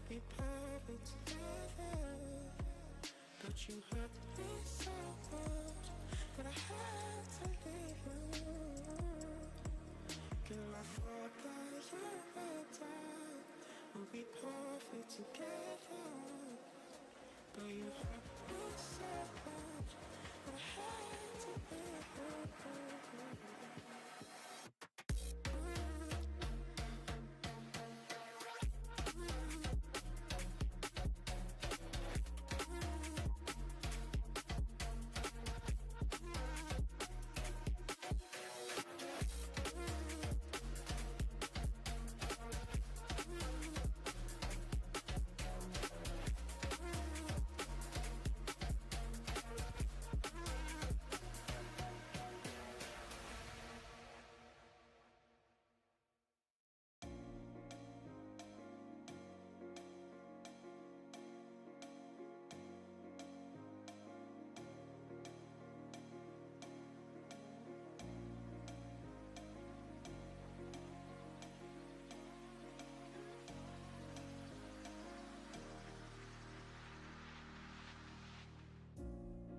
be perfect together. But you hurt me so much that I had to leave you. Girl, I thought that you and I would be perfect together. But you hurt me so much that I had to leave you.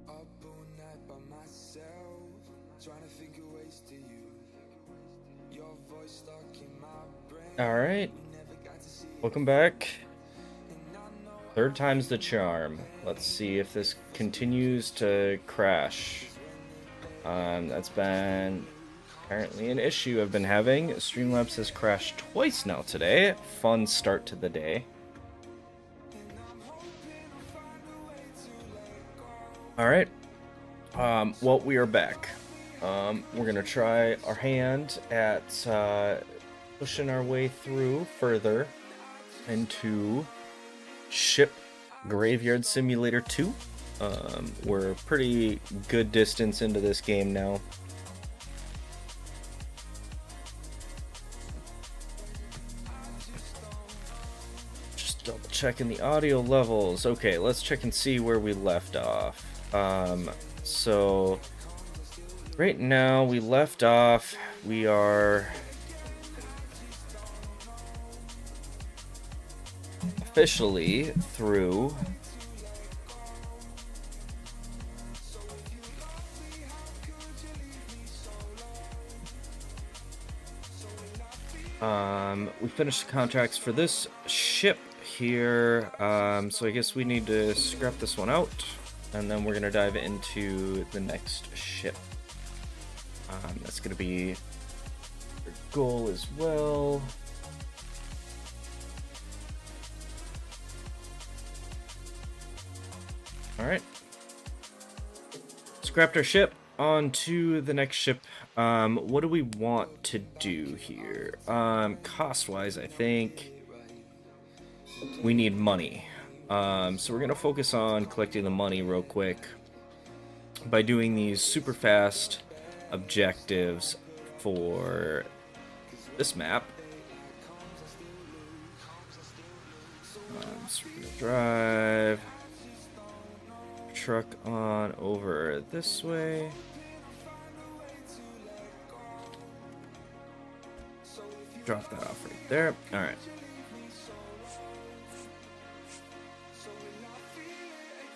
Up all night by myself, trying to figure ways to you. Your voice stuck in my brain. All right, We never got to see welcome back. Third time's the charm. Let's see if this continues to crash. That's been apparently an issue I've been having. Streamlabs has crashed twice now today. Fun start to the day. All right. Well, we are back. We're gonna try our hand at pushing our way through further into Ship Graveyard Simulator 2. We're pretty good distance into this game now. Just double checking the audio levels. Okay, let's check and see where we left off. So right now we left off, we are officially through we finished the contracts for this ship here, so I guess we need to scrap this one out, and then we're gonna dive into the next ship. That's gonna be our goal as well. Alright. Scrapped our ship. On to the next ship. What do we want to do here? Cost-wise, I think we need money. So we're gonna focus on collecting the money real quick by doing these super fast objectives for this map. So we're gonna drive truck on over this way. Drop that off right there. All right.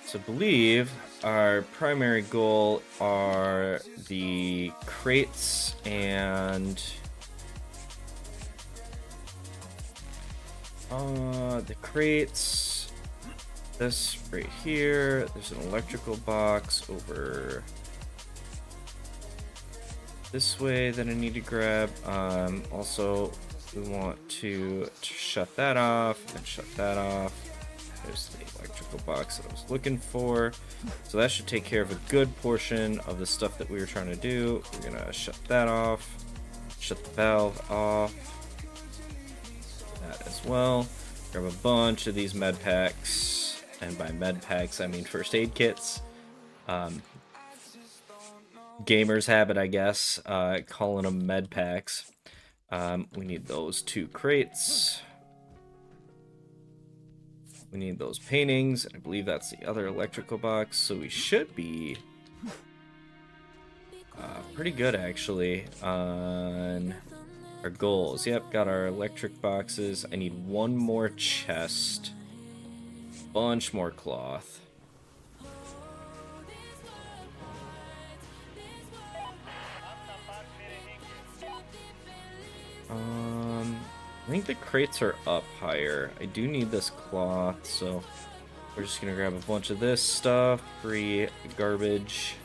So I believe our primary goal are the crates and this right here. There's an electrical box over this way that I need to grab. Also, we want to shut that off and shut that off. There's the electrical box that I was looking for. So that should take care of a good portion of the stuff that we were trying to do. We're gonna shut that off, shut the valve off, that as well. Grab a bunch of these med packs, and by med packs I mean first aid kits. Gamer's habit, I guess, calling them med packs. We need those 2 crates. We need those paintings. I believe that's the other electrical box, so we should be pretty good actually on our goals. Yep, got our electric boxes. I need one more chest bunch more cloth. I think the crates are up higher. I do need this cloth, so we're just gonna grab a bunch of this stuff, free garbage.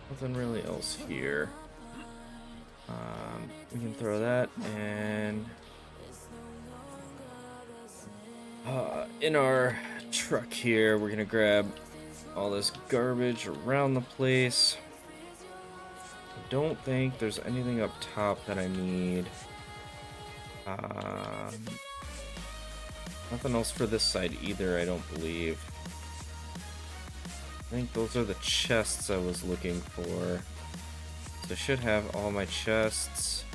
Nothing really else here. We can throw that, and in our truck here, we're gonna grab all this garbage around the place. I don't think there's anything up top that I need. Nothing else for this side either, I don't believe. I think those are the chests I was looking for. So I should have all my chests.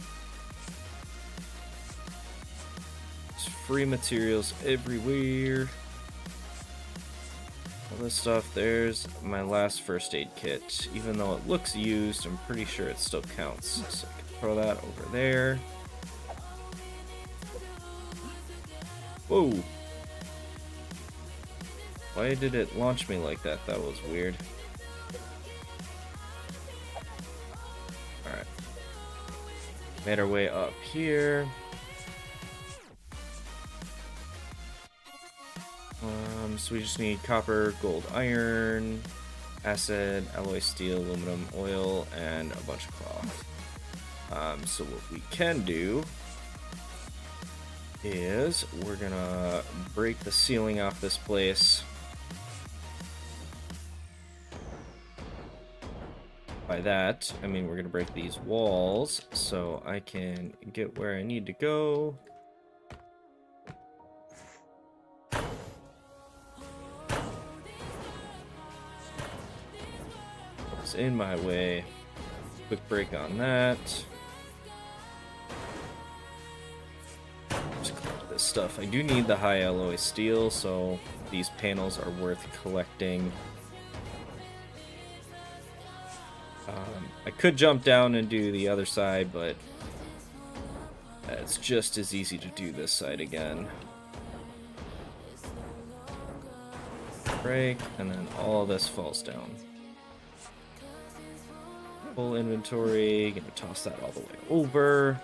There's free materials everywhere. All this stuff. There's my last first aid kit. Even though it looks used, I'm pretty sure it still counts. So I can throw that over there. Whoa! Why did it launch me like that? That was weird. Alright. Made our way up here. So we just need copper, gold, iron, acid, alloy steel, aluminum, oil, and a bunch of cloth. So what we can do is we're gonna break the ceiling off this place. By that, I mean we're gonna break these walls so I can get where I need to go. What's in my way? Quick break on that. Just collect this stuff. I do need the high alloy steel, so these panels are worth collecting. I could jump down and do the other side, but it's just as easy to do this side again. Break, and then all this falls down. Full inventory, gonna toss that all the way over.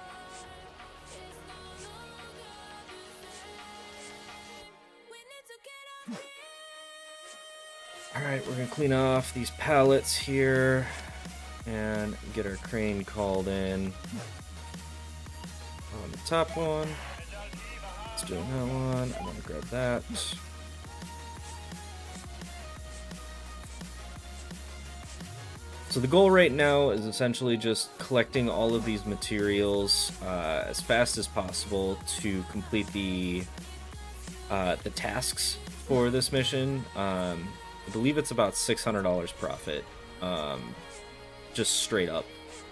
Alright, we're gonna clean off these pallets here and get our crane called in on the top one. Let's do that one. I'm gonna grab that. So the goal right now is essentially just collecting all of these materials as fast as possible to complete the tasks for this mission. I believe it's about $600 profit. Just straight up,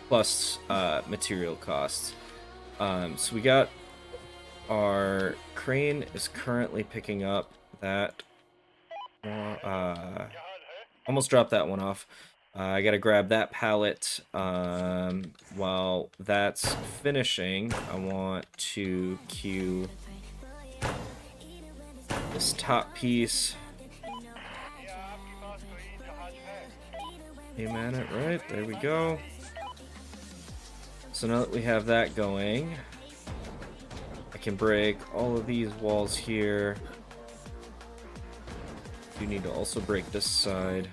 plus material costs. So we got our crane is currently picking up that. Almost dropped that one off. I gotta grab that pallet. While that's finishing, I want to queue this top piece. Aim it, right? There we go. So now that we have that going, I can break all of these walls here. You need to also break this side.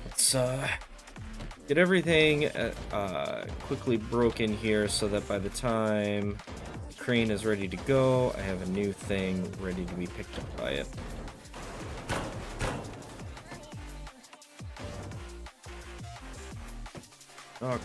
Let's get everything quickly broken here so that by the time the crane is ready to go, I have a new thing ready to be picked up by it. Okay.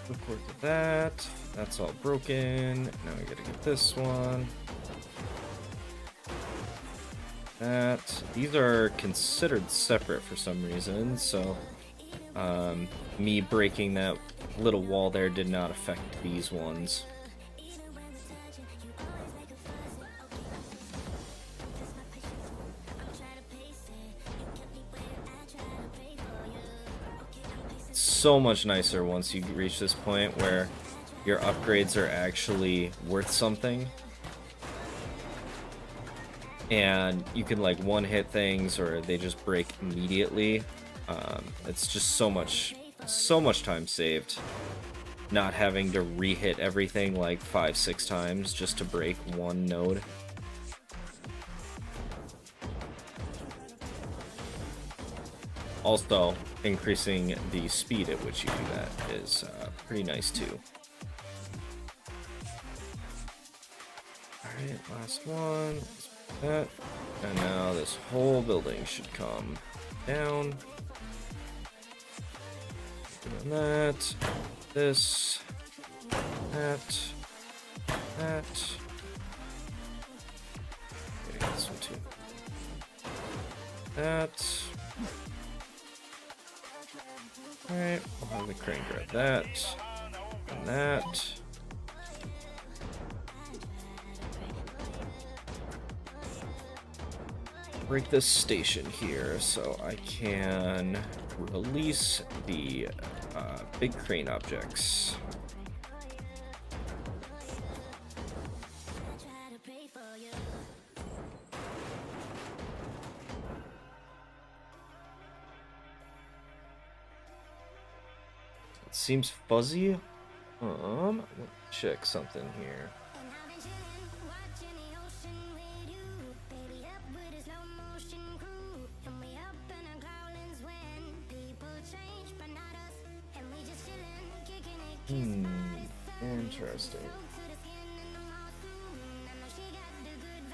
Report to that. That's all broken. Now we gotta get this one. That. These are considered separate for some reason, so me breaking that little wall there did not affect these ones. so much nicer once you reach this point where your upgrades are actually worth something. And you can like one-hit things or they just break immediately. It's just so much time saved. Not having to re-hit everything like 5-6 times just to break one node. Also, increasing the speed at which you do that is pretty nice too. Alright, last one. That. And now this whole building should come down. Doing that. This. That. That. Okay, this one too. That. Alright, we'll have the crane grab that. And that. Break this station here so I can release the big crane objects. It seems fuzzy. Let's check something here. Interesting.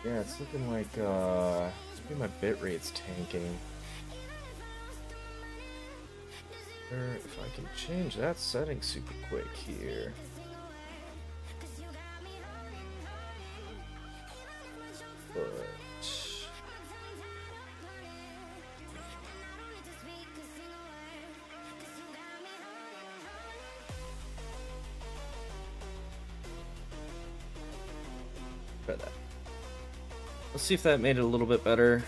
Yeah, it's looking like maybe my bitrate's tanking. Or if I can change that setting super quick here. But try that. Let's see if that made it a little bit better.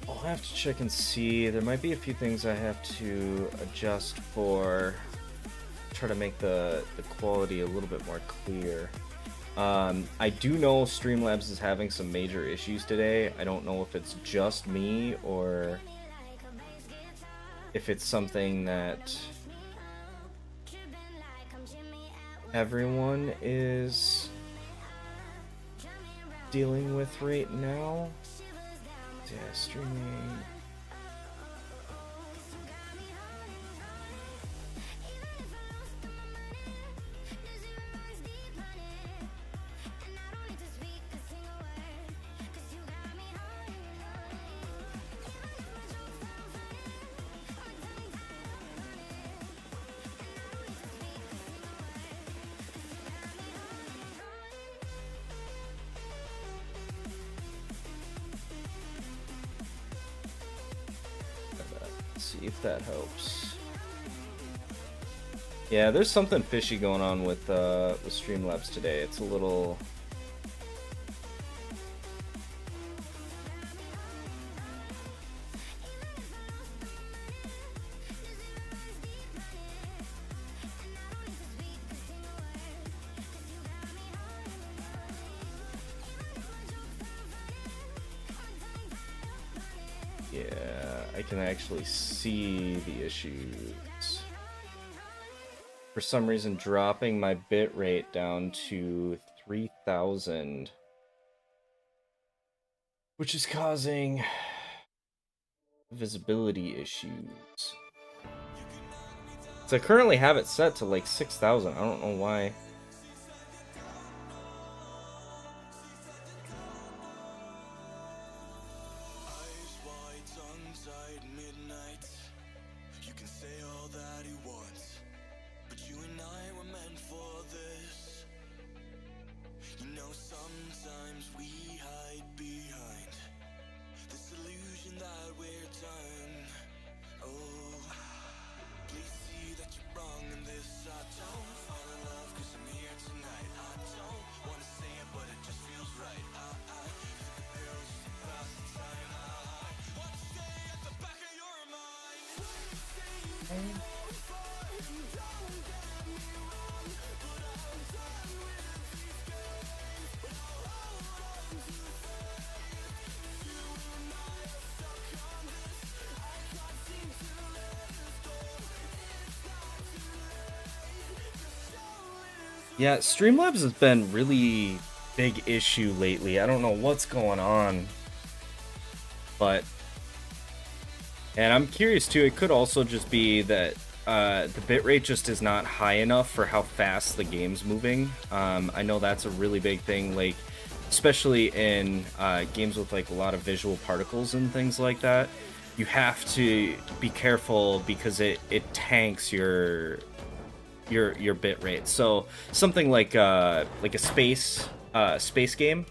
I'll have to check and see. There might be a few things I have to adjust for. Try to make the quality a little bit more clear. I do know Streamlabs is having some major issues today. I don't know if it's just me or if it's something that everyone is dealing with right now. Yeah, streaming. See if that helps. Yeah, there's something fishy going on with Streamlabs today. It's a little... Yeah, I can actually see the issues. For some reason, dropping my bitrate down to 3000, which is causing visibility issues. So I currently have it set to like 6000. I don't know why. Yeah, Streamlabs has been really big issue lately. I don't know what's going on, but and I'm curious too. It could also just be that the bitrate just is not high enough for how fast the game's moving. I know that's a really big thing, like especially in games with like a lot of visual particles and things like that. You have to be careful because it tanks your bit rate. So something like a space game,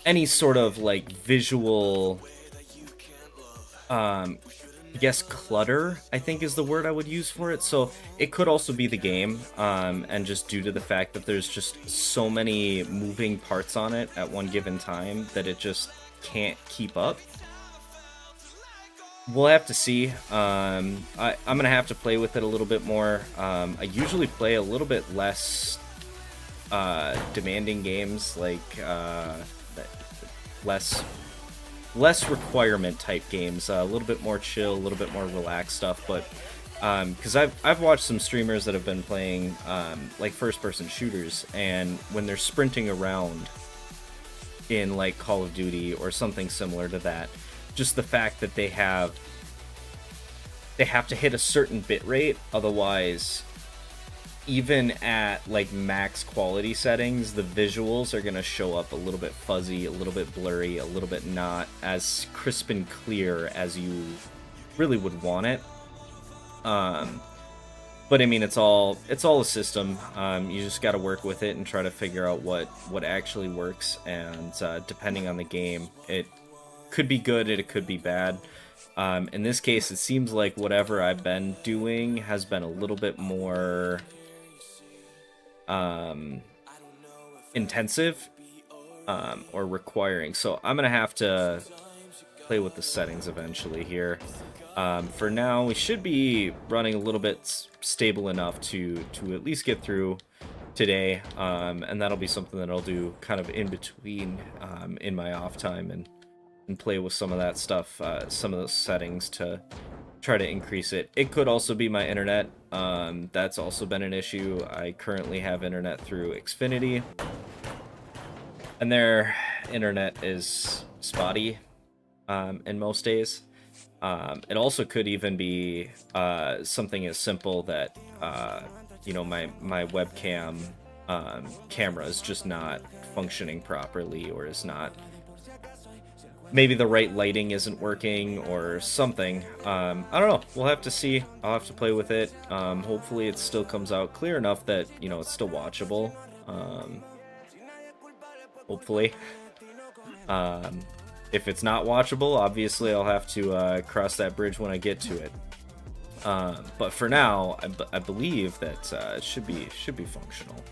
any sort of like visual, I guess clutter, I think is the word I would use for it. So it could also be the game, and just due to the fact that there's just so many moving parts on it at one given time that it just can't keep up. We'll have to see. I'm gonna have to play with it a little bit more. I usually play a little bit less demanding games, like less requirement type games, a little bit more chill, a little bit more relaxed stuff. But because I've watched some streamers that have been playing like first person shooters, and when they're sprinting around in like Call of Duty or something similar to that, just the fact that they have to hit a certain bit rate, otherwise even at like max quality settings, the visuals are going to show up a little bit fuzzy, a little bit blurry, a little bit not as crisp and clear as you really would want it. But I mean, it's all a system. You just got to work with it and try to figure out what actually works, and depending on the game, it could be good, it could be bad. In this case, it seems like whatever I've been doing has been a little bit more intensive or requiring. So I'm gonna have to play with the settings eventually here. For now, we should be running a little bit stable enough to at least get through today, and that'll be something that I'll do kind of in between in my off time, and play with some of that stuff, some of those settings to try to increase it. It could also be my internet. That's also been an issue. I currently have internet through Xfinity, and their internet is spotty in most days. It also could even be something as simple that you know, my webcam camera is just not functioning properly, or is not, maybe the right lighting isn't working or something. I don't know. We'll have to see. I'll have to play with it. Hopefully it still comes out clear enough that, you know, it's still watchable. Hopefully. If it's not watchable, obviously I'll have to cross that bridge when I get to it. But for now, I believe that it should be functional.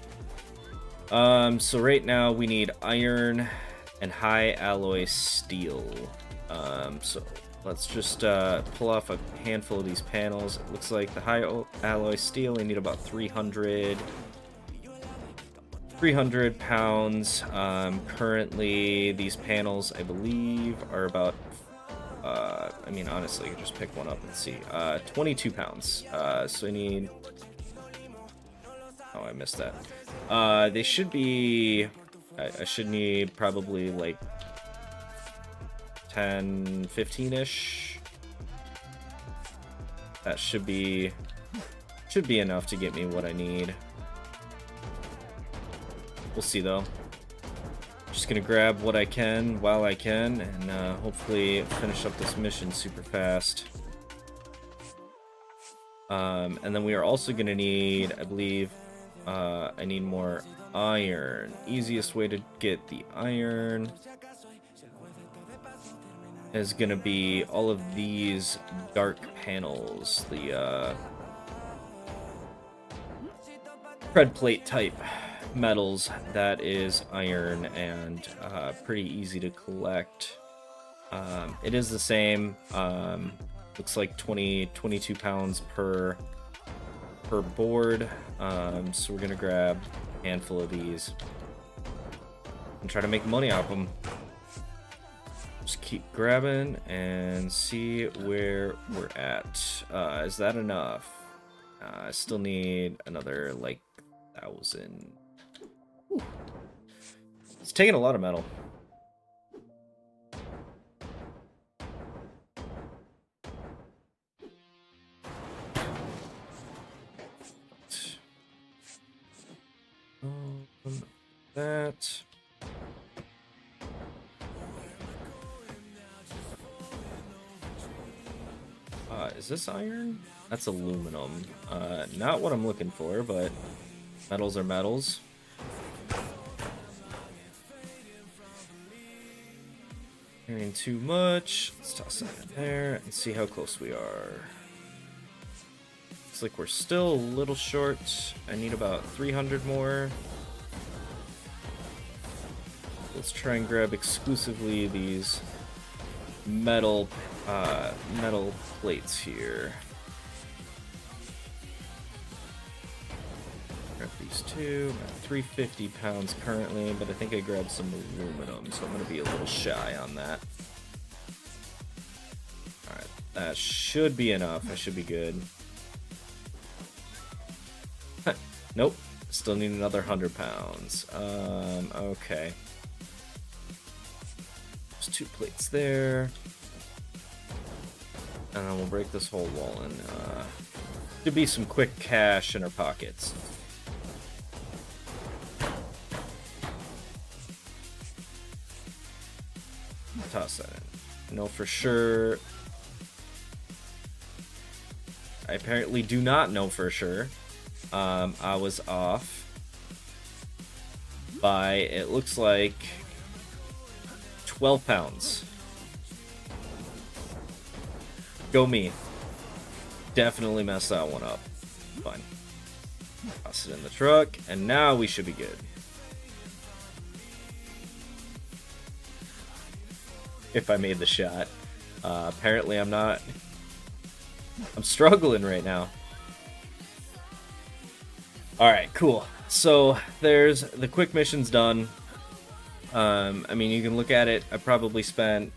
So right now we need iron and high alloy steel. So let's just pull off a handful of these panels. It looks like the high alloy steel, we need about 300 pounds. Currently, these panels, I believe, are about, I mean, honestly, you can just pick one up and see. 22 pounds. So I need... Oh, I missed that. They should be... I should need probably like 10, 15-ish. That should be enough to get me what I need. We'll see though. Just gonna grab what I can while I can, and hopefully finish up this mission super fast. And then we are also gonna need, I believe, I need more iron. Easiest way to get the iron is gonna be all of these dark panels, the tread plate type metals. That is iron, and pretty easy to collect. It is the same. Looks like 22 pounds per board. So we're gonna grab a handful of these and try to make money off them. Just keep grabbing and see where we're at. Is that enough? I still need another like 1,000. Whew. It's taking a lot of metal. That. Is this iron? That's aluminum. Not what I'm looking for, but metals are metals. Carrying too much. Let's toss that in there and see how close we are. Looks like we're still a little short. I need about 300 more. Let's try and grab exclusively these metal plates here. Grab these two. I'm at 350 pounds currently, but I think I grabbed some aluminum, so I'm going to be a little shy on that. Alright, that should be enough. I should be good. Nope. Still need another 100 pounds. Okay. There's 2 plates there. And then we'll break this whole wall and should be some quick cash in our pockets. Toss that in. I know for sure. I apparently do not know for sure. I was off by, it looks like, 12 pounds. Go me. Definitely messed that one up. Fine. Toss it in the truck, and now we should be good. If I made the shot. Apparently I'm not. I'm struggling right now. Alright, cool. So there's the quick mission's done. I mean, you can look at it. I probably spent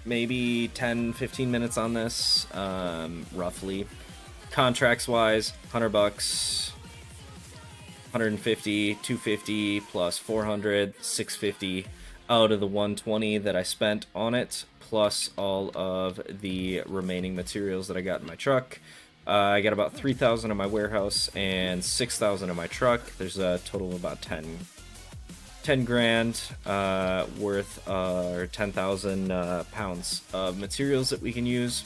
maybe 10-15 minutes on this, roughly. Contracts wise, $100, 150, 250 plus 400, 650 out of the 120 that I spent on it, plus all of the remaining materials that I got in my truck. I got about 3,000 in my warehouse and 6,000 in my truck. There's a total of about 10 grand worth, or 10,000 pounds of materials that we can use.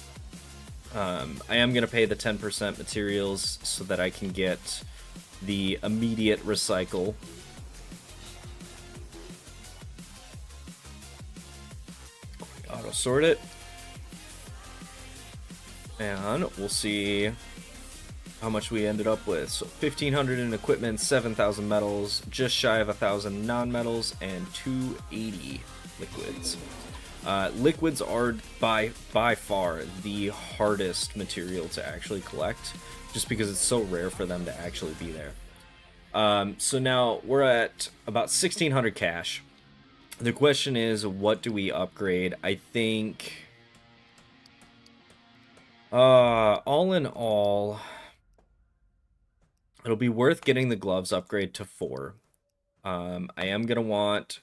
I am going to pay the 10% materials so that I can get the immediate recycle. Auto sort it. And we'll see how much we ended up with. So 1,500 in equipment, 7,000 metals, just shy of 1,000 non-metals, and 280 liquids. Liquids are by far the hardest material to actually collect, just because it's so rare for them to actually be there. So now we're at about 1,600 cash. The question is, what do we upgrade? I think, all in all, it'll be worth getting the gloves upgrade to 4. I am going to want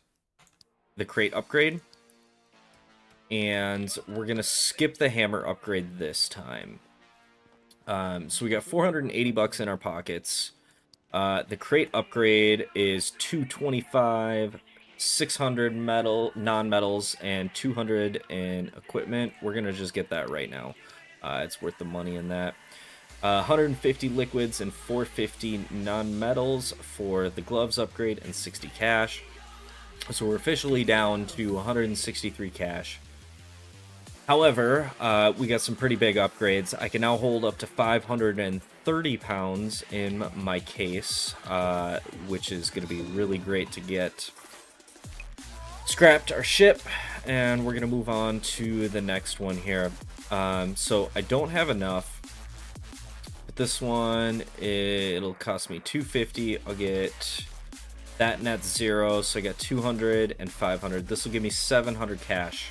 the crate upgrade, and we're going to skip the hammer upgrade this time. So we got 480 bucks in our pockets. The crate upgrade is 225, 600 metal, non-metals, and 200 in equipment. We're going to just get that right now. It's worth the money in that. 150 liquids and 450 non-metals for the gloves upgrade and 60 cash. So we're officially down to 163 cash. However, we got some pretty big upgrades. I can now hold up to 530 pounds in my case, which is going to be really great to get scrapped our ship and we're gonna move on to the next one here. So I don't have enough, but this one, it'll cost me 250. I'll get that net 0, so I got 200 and 500. This will give me 700 cash,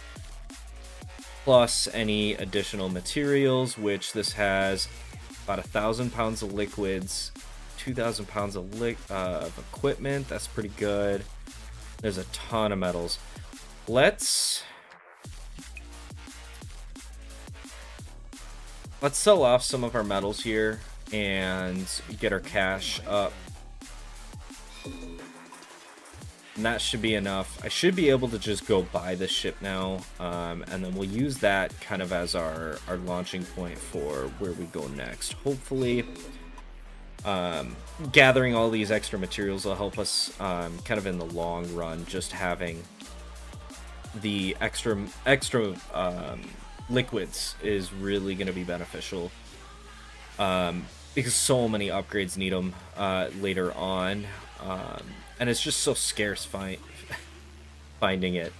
plus any additional materials, which this has about 1,000 pounds of liquids, 2,000 pounds of equipment. That's pretty good. There's a ton of metals. Let's sell off some of our metals here and get our cash up. And that should be enough. I should be able to just go buy the ship now, and then we'll use that kind of as our launching point for where we go next. Hopefully, gathering all these extra materials will help us kind of in the long run. Just having the extra liquids is really going to be beneficial, because so many upgrades need them later on. And it's just so scarce finding it.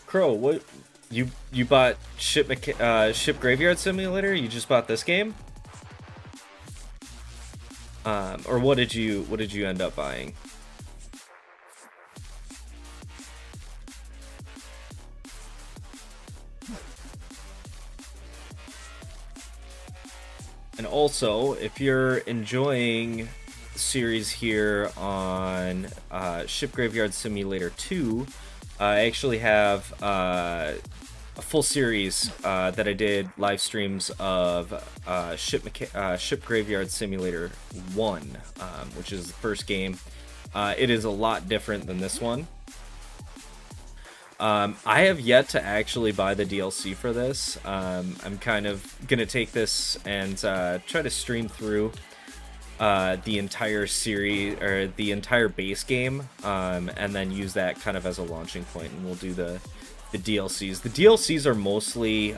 Crow, what you bought Ship Graveyard Simulator? You just bought this game? Or what did you end up buying? And also, if you're enjoying the series here on Ship Graveyard Simulator 2, I actually have a full series that I did live streams of Ship Graveyard Simulator 1, which is the first game. It is a lot different than this one. I have yet to actually buy the DLC for this. I'm kind of gonna take this and try to stream through the entire series, or the entire base game, and then use that kind of as a launching point, and we'll do the DLCs. The DLCs are mostly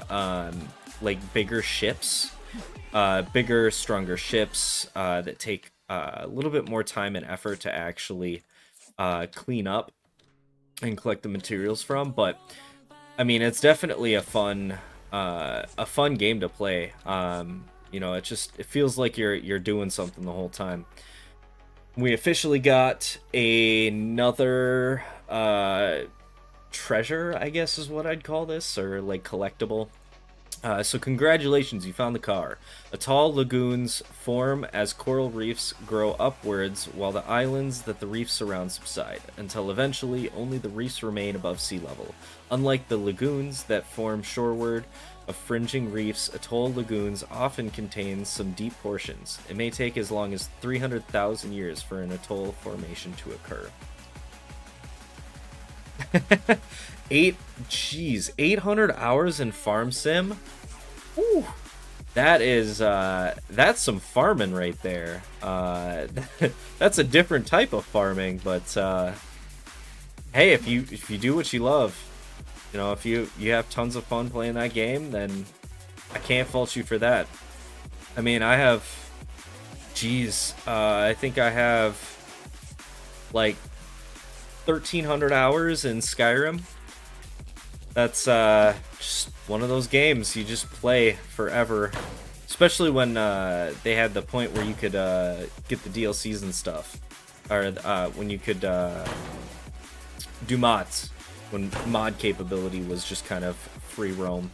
like bigger ships, bigger, stronger ships that take a little bit more time and effort to actually clean up and collect the materials from. But I mean, it's definitely a fun game to play. You know, it feels like you're doing something the whole time. We officially got another treasure, I guess is what I'd call this, or like collectible. So congratulations, you found the car. Atoll lagoons form as coral reefs grow upwards, while the islands that the reefs surround subside, until eventually only the reefs remain above sea level. Unlike the lagoons that form shoreward of fringing reefs, atoll lagoons often contain some deep portions. It may take as long as 300,000 years for an atoll formation to occur. 800 hours in farm sim. Ooh, that's some farming right there. That's a different type of farming, but hey, if you do what you love, you know, if you have tons of fun playing that game, then I can't fault you for that. I mean, I have, I think I have like 1,300 hours in Skyrim. That's just one of those games you just play forever, especially when they had the point where you could get the DLCs and stuff, or when you could do mods, when mod capability was just kind of free roam.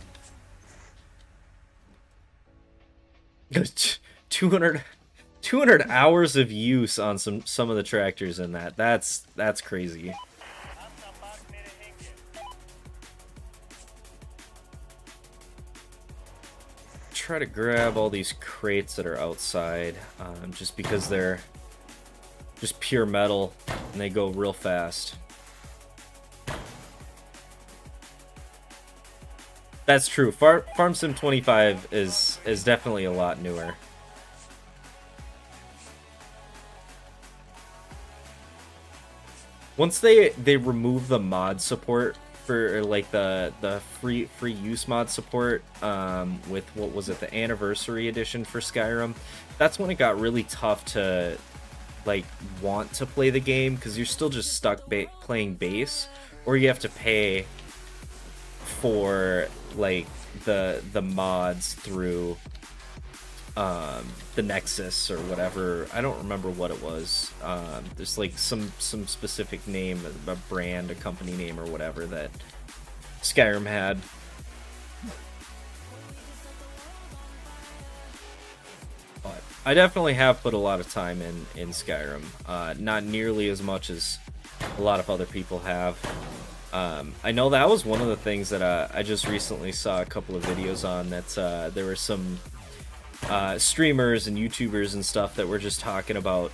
200 hours of use on some of the tractors in that. That's crazy. Try to grab all these crates that are outside, just because they're just pure metal and they go real fast. That's true. Farm Sim 25 is definitely a lot newer. Once they remove the mod support for like the free use mod support with what was it, the anniversary edition for Skyrim, that's when it got really tough to like want to play the game, because you're still just stuck playing base, or you have to pay for like the mods through the Nexus or whatever. I don't remember what it was. There's like some specific name, a brand, a company name or whatever that Skyrim had. But I definitely have put a lot of time in Skyrim. Not nearly as much as a lot of other people have. I know that was one of the things that I just recently saw a couple of videos on, that there were some streamers and YouTubers and stuff that were just talking about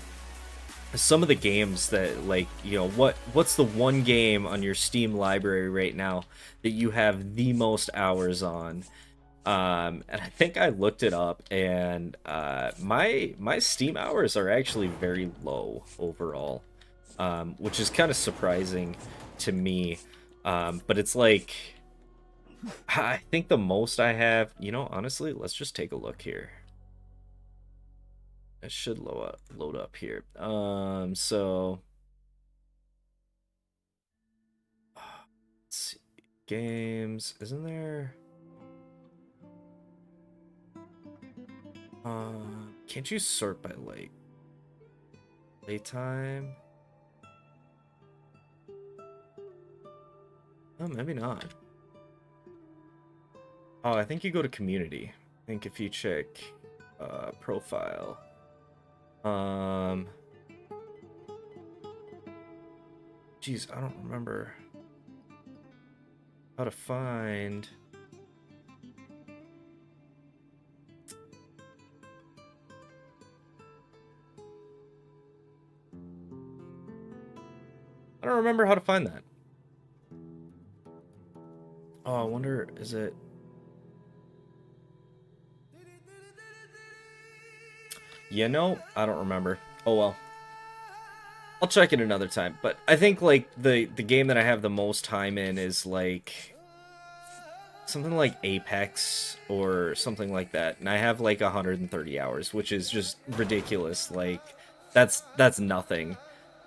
some of the games that, like, you know, what's the one game on your Steam library right now that you have the most hours on. And I think I looked it up, and my Steam hours are actually very low overall, which is kind of surprising to me. But it's like, I think the most I have, you know, honestly, let's just take a look here. It should load up here. So let's see. Games, isn't there? Can't you sort by like playtime? Oh, maybe not. Oh, I think you go to community. I think if you check profile. Geez, I don't remember how to find. I don't remember how to find that. Oh, I wonder, is it? You know, I don't remember. Oh well. I'll check it another time. But I think like the game that I have the most time in is like something like Apex or something like that. And I have like 130 hours, which is just ridiculous. Like that's nothing.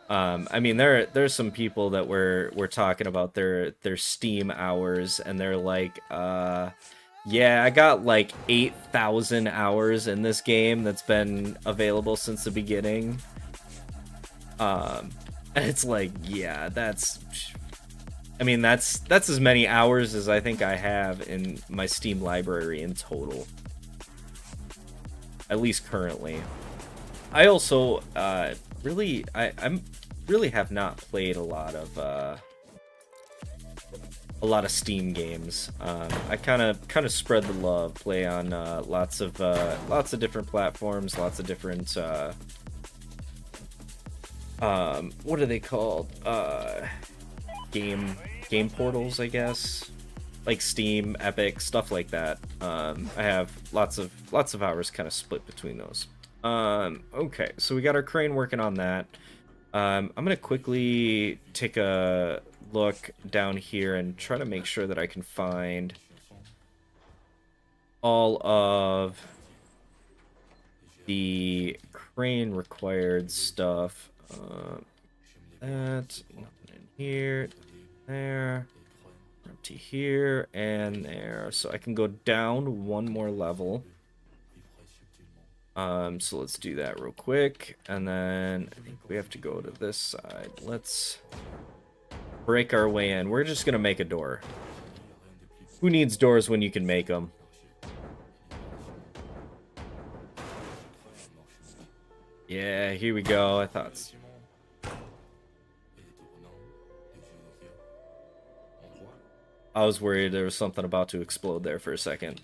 I mean, there's some people that we're talking about their Steam hours, and they're like, yeah, I got like 8,000 hours in this game that's been available since the beginning. And it's like, yeah, I mean, that's as many hours as I think I have in my Steam library in total. At least currently. I also, I'm really have not played a lot of Steam games. I kind of spread the love, play on lots of different platforms, lots of different what are they called? Game portals, I guess, like Steam, Epic, stuff like that. I have lots of hours kind of split between those. Okay, so we got our crane working on that. I'm gonna quickly take a look down here and try to make sure that I can find all of the crane required stuff. That, nothing in here, there, empty here, and there. So I can go down one more level. So let's do that real quick, and then I think we have to go to this side. Let's break our way in. We're just gonna make a door. Who needs doors when you can make them? Yeah, here we go. I thought. I was worried there was something about to explode there for a second.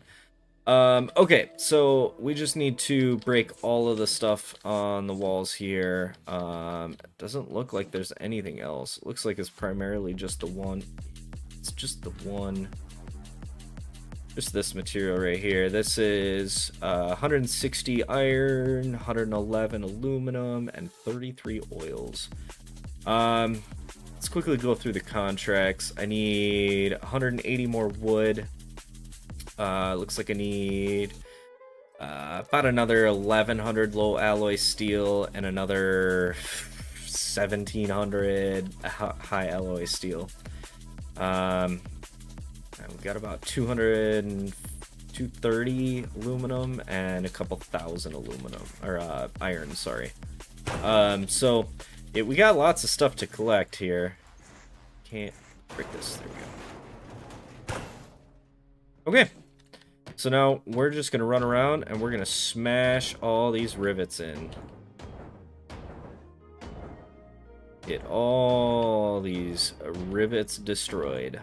Okay, so we just need to break all of the stuff on the walls here. It doesn't look like there's anything else. It looks like it's primarily just the one. It's just the one. Just this material right here. This is 160 iron, 111 aluminum, and 33 oils. let's quickly go through the contracts. I need 180 more wood. Looks like I need about another 1100 low alloy steel and another 1700 high alloy steel. And we've got about 230 aluminum and a couple thousand aluminum or iron, sorry. So we got lots of stuff to collect here. Can't break this. There we go. Okay. So now we're just gonna run around and we're gonna smash all these rivets in. Get all these rivets destroyed.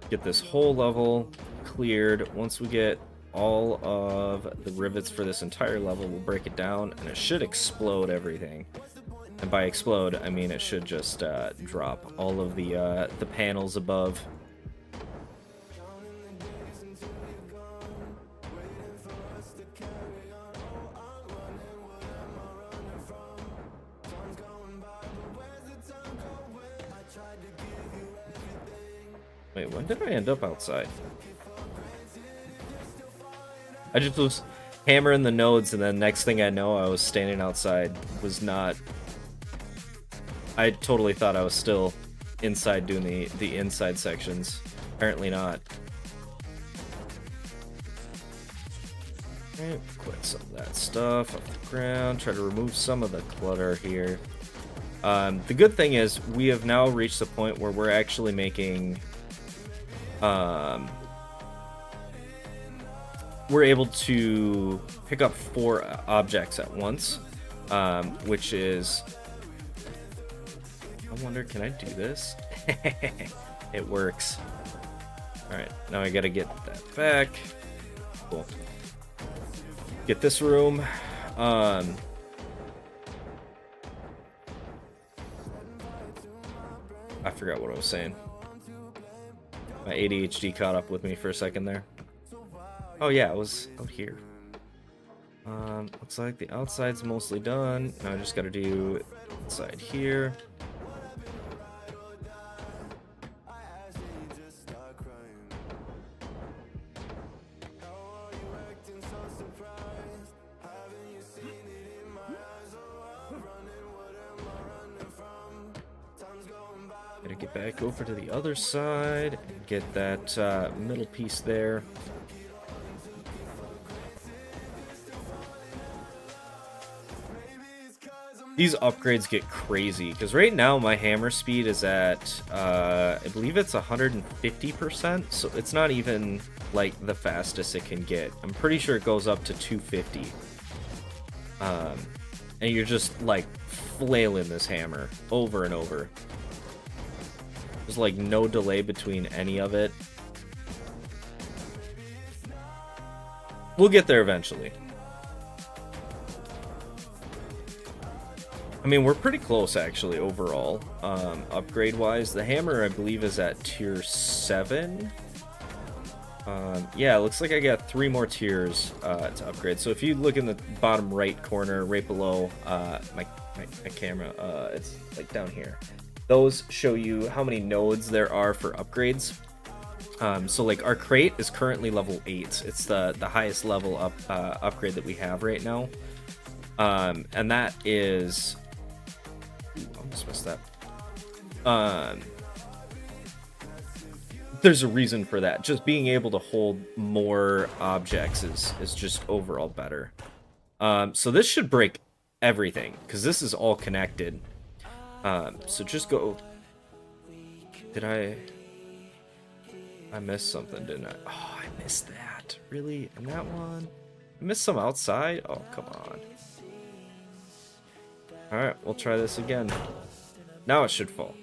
Get this whole level cleared. Once we get all of the rivets for this entire level, we'll break it down and it should explode everything. And by explode, I mean it should just drop all of the panels above. Wait, when did I end up outside? I just was hammering the nodes, and then next thing I know, I was standing outside. Was not... I totally thought I was still inside doing the inside sections. Apparently not. Alright, collect some of that stuff off the ground. Try to remove some of the clutter here. The good thing is, we have now reached the point where we're actually making... we're able to pick up 4 objects at once, which is... I wonder, can I do this? It works. Alright, now I gotta get that back. Cool. Get this room. I forgot what I was saying. My ADHD caught up with me for a second there. Oh yeah, it was out here. Looks like the outside's mostly done. Now I just gotta do inside here. Gotta get back over to the other side and get that middle piece there. These upgrades get crazy because right now my hammer speed is at I believe it's 150%, so it's not even like the fastest it can get. I'm pretty sure it goes up to 250. And you're just like flailing this hammer over and over. There's like no delay between any of it. We'll get there eventually. I mean, we're pretty close actually overall, upgrade wise. The hammer I believe is at tier 7. Yeah, it looks like I got 3 more tiers to upgrade. So if you look in the bottom right corner, right below my camera, it's like down here. Those show you how many nodes there are for upgrades. So like our crate is currently level 8. It's the highest level upgrade that we have right now. And that is... Ooh, I almost missed that. There's a reason for that. Just being able to hold more objects is just overall better. So this should break everything, because this is all connected. So just go... Did I missed something, didn't I? Oh, I missed that. Really? In that one? I missed some outside? Oh, come on. Alright, we'll try this again. Now it should fall.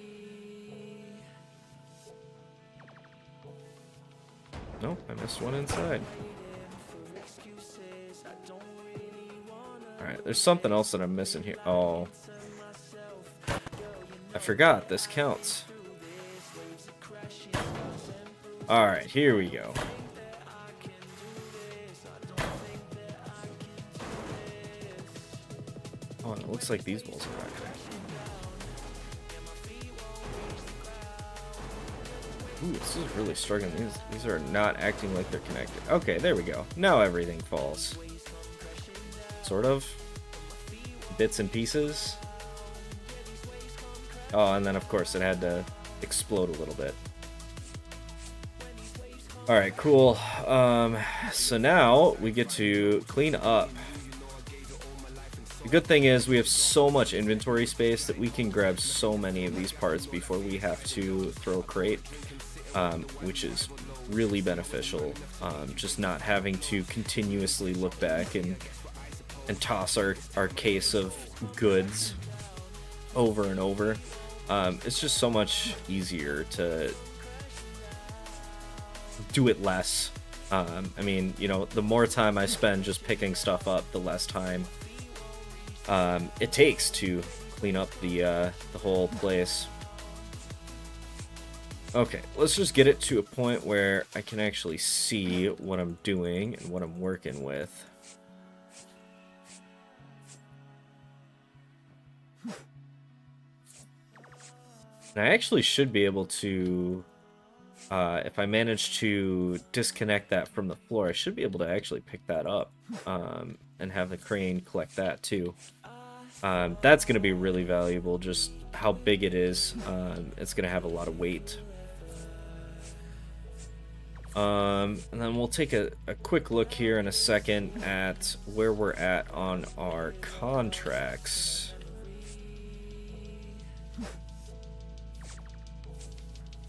Nope, I missed one inside. Alright, there's something else that I'm missing here. Oh. I forgot, this counts. Alright, here we go. looks like these walls are acting. Ooh, this is really struggling. These are not acting like they're connected. Okay, there we go. Now everything falls. Sort of. Bits and pieces. Oh, and then of course it had to explode a little bit. Alright, cool. So now we get to clean up. The good thing is we have so much inventory space that we can grab so many of these parts before we have to throw a crate. Which is really beneficial. Just not having to continuously look back and toss our case of goods over and over. It's just so much easier to do it less. I mean, you know, the more time I spend just picking stuff up, the less time it takes to clean up the whole place. Okay, let's just get it to a point where I can actually see what I'm doing and what I'm working with. And I actually should be able to, if I manage to disconnect that from the floor, I should be able to actually pick that up and have the crane collect that too. That's going to be really valuable, just how big it is. It's going to have a lot of weight. And then we'll take a quick look here in a second at where we're at on our contracts.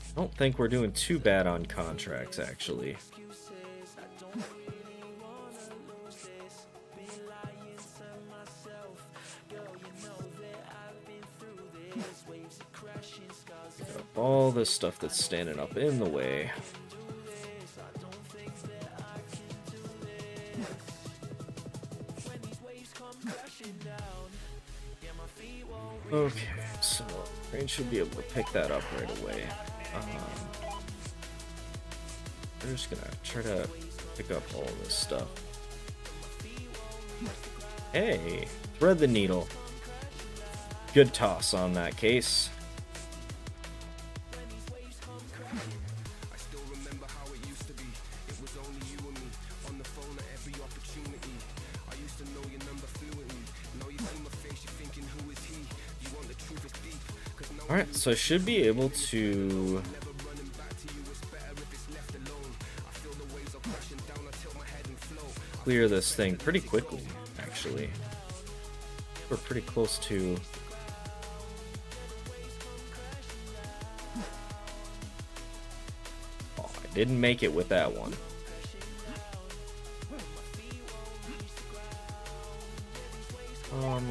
I don't think we're doing too bad on contracts, actually. Pick up all this stuff that's standing up in the way. Okay, so Crane should be able to pick that up right away. I'm just gonna try to pick up all this stuff. Hey, thread the needle. Good toss on that case. I still remember how it used to be. It was only you and me on the phone at every opportunity. I used to know your number fluently. Now you see my face, you're thinking, who is he? You want the truth is deep. Alright, so I should be able to clear this thing pretty quickly, actually. We're pretty close to... Oh, I didn't make it with that one.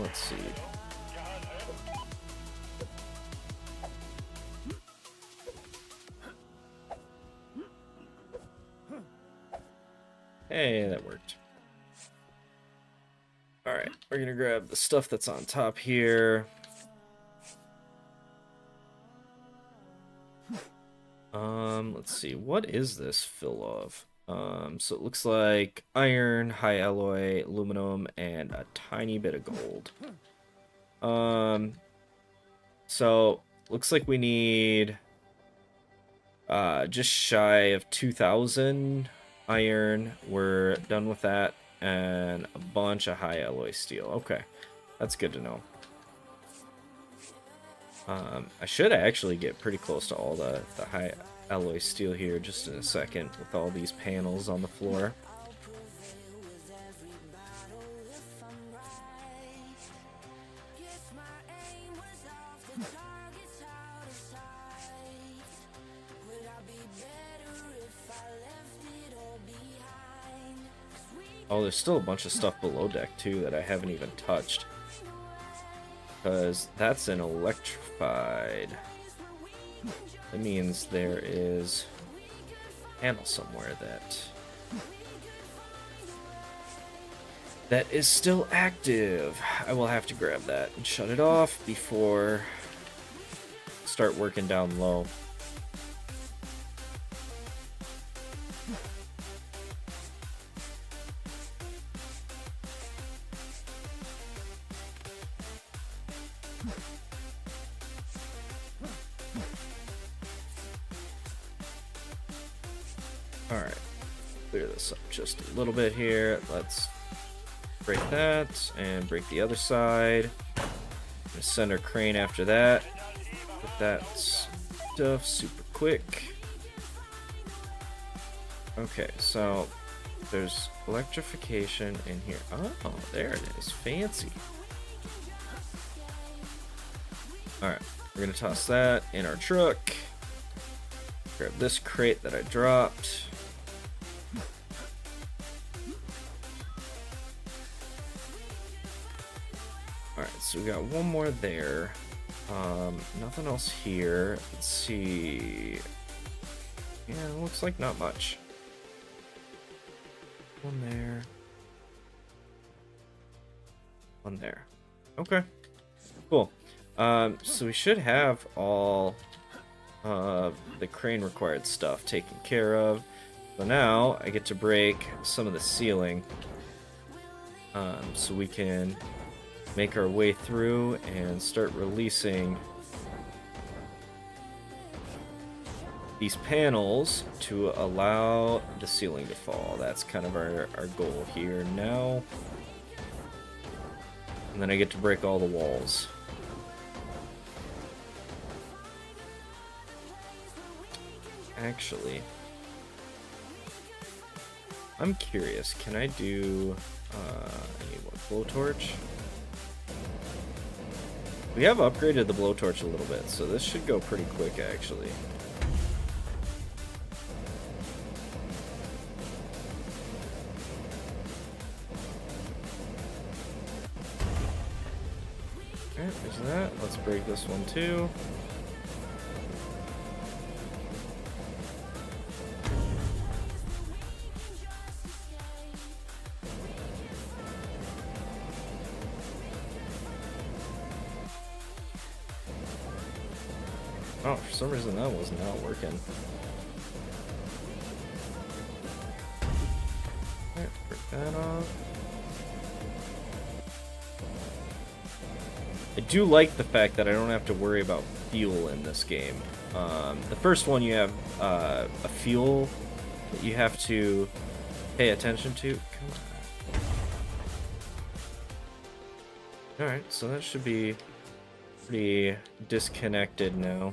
Let's see. Hey, that worked. Alright, we're gonna grab the stuff that's on top here. Let's see, what is this fill of? So it looks like iron, high alloy, aluminum, and a tiny bit of gold. So looks like we need just shy of 2,000 iron. We're done with that, and a bunch of high alloy steel. Okay, that's good to know. I should actually get pretty close to all the high alloy steel here just in a second with all these panels on the floor. Oh, there's still a bunch of stuff below deck too that I haven't even touched, because that's an electrified. That means there is a panel somewhere that is still active. I will have to grab that and shut it off before I start working down low. Alright, clear this up just a little bit here. Let's break that and break the other side. I'm gonna send our crane after that. Get that stuff super quick. Okay, so there's electrification in here. Oh, there it is. Fancy. Alright, we're gonna toss that in our truck. Grab this crate that I dropped. Alright, so we got one more there. Nothing else here. Let's see. Yeah, it looks like not much. One there. One there. Okay. Cool. So we should have all the crane required stuff taken care of. So now I get to break some of the ceiling. So we can make our way through and start releasing these panels to allow the ceiling to fall. That's kind of our goal here now. And then I get to break all the walls. Actually, I'm curious, can I do I need one blowtorch? We have upgraded the blowtorch a little bit, so this should go pretty quick actually. Alright, there's that. Let's break this one too. Oh, for some reason that was not working. Alright, break that off. I do like the fact that I don't have to worry about fuel in this game. The first one you have a fuel that you have to pay attention to. Come on. Alright, so that should be pretty disconnected now.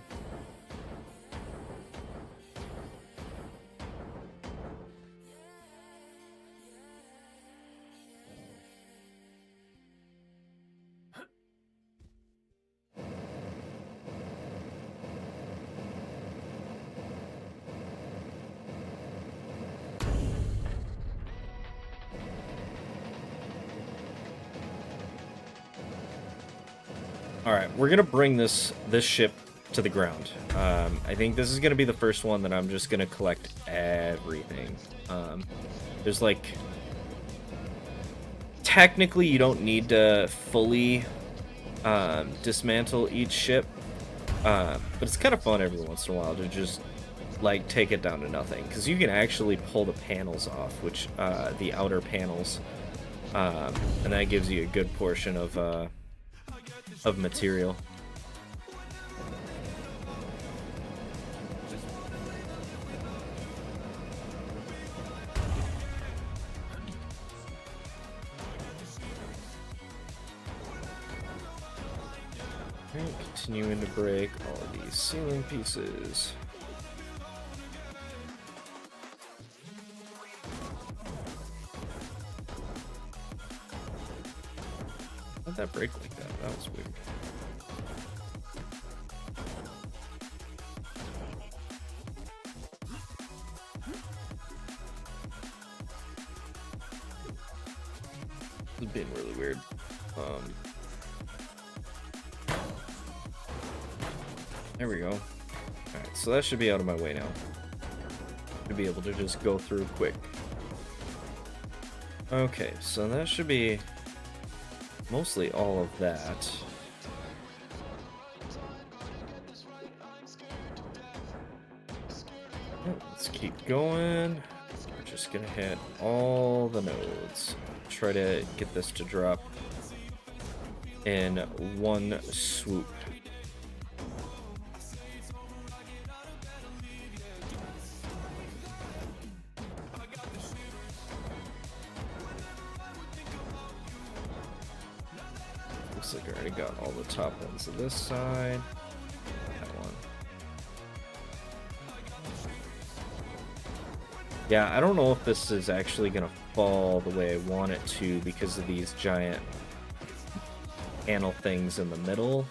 Alright, we're gonna bring this ship to the ground. I think this is gonna be the first one that I'm just gonna collect everything. There's like... Technically, you don't need to fully dismantle each ship, but it's kind of fun every once in a while to just like take it down to nothing, because you can actually pull the panels off, which the outer panels, and that gives you a good portion of material. Okay, continuing to break all these ceiling pieces. How'd that break like that? That was weird. It's been really weird. There we go. Alright, so that should be out of my way now. To be able to just go through quick. Okay, so that should be mostly all of that. Let's keep going. We're just gonna hit all the nodes. Try to get this to drop in one swoop. Already got all the top ones of this side. That one. Yeah, I don't know if this is actually gonna fall the way I want it to because of these giant panel things in the middle.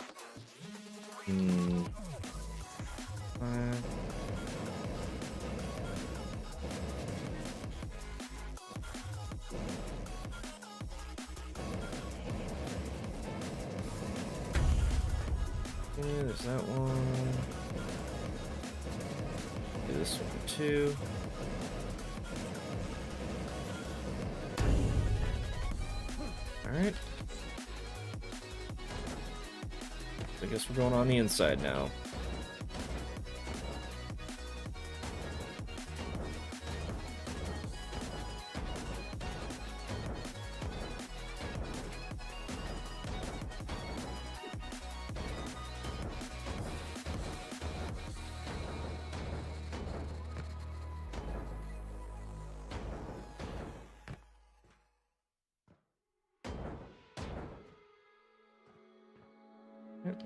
Okay, there's that one. Do this one too. Alright. I guess we're going on the inside now.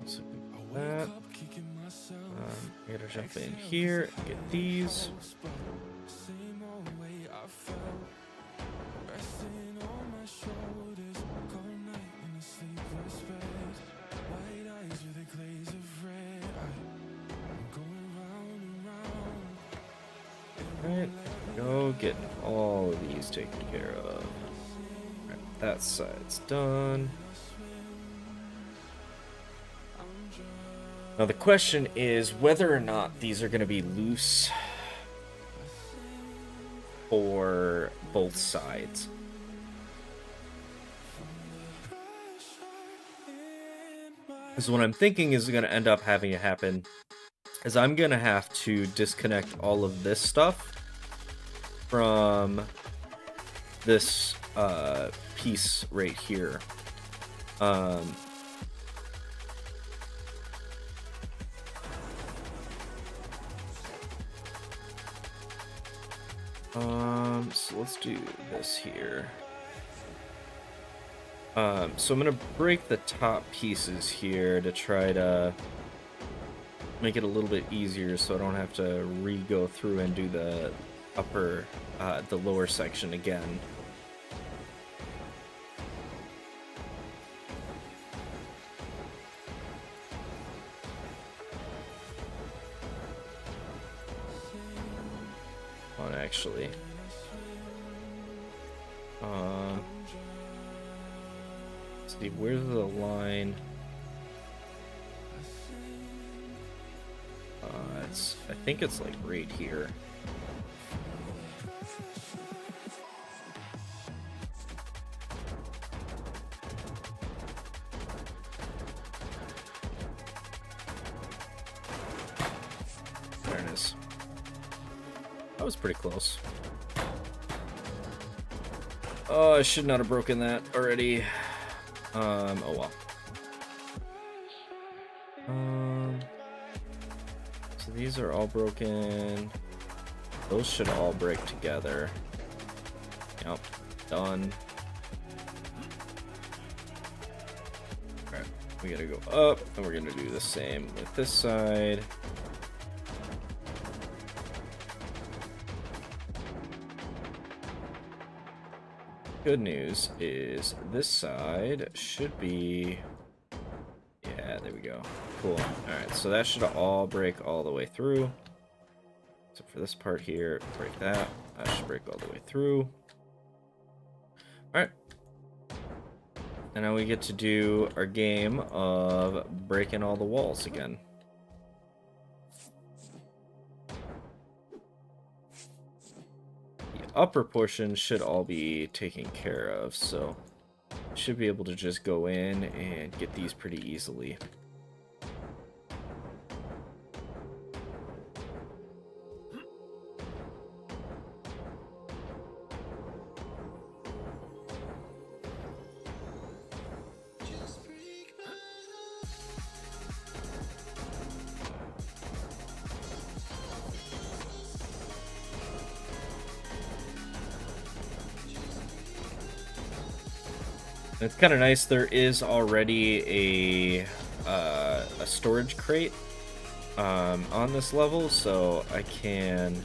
So that. I gotta jump in here, get these. Alright, go get all of these taken care of. Right, that side's done. Now the question is whether or not these are going to be loose for both sides. Because what I'm thinking is going to end up having to happen is I'm going to have to disconnect all of this stuff from this piece right here. So let's do this here. So I'm gonna break the top pieces here to try to make it a little bit easier so I don't have to re-go through and do the the lower section again. Actually, see, where's the line? I think it's like right here. There it is. That was pretty close. Oh, I should not have broken that already. Oh well. So these are all broken. Those should all break together. Yep, done. Alright, we gotta go up, and we're gonna do the same with this side. Good news is this side should be, yeah, there we go. Cool. Alright, so that should all break all the way through. So for this part here, break that. That should break all the way through. Alright. And now we get to do our game of breaking all the walls again. Upper portion should all be taken care of, so should be able to just go in and get these pretty easily. It's kind of nice. There is already a storage crate on this level, so I can,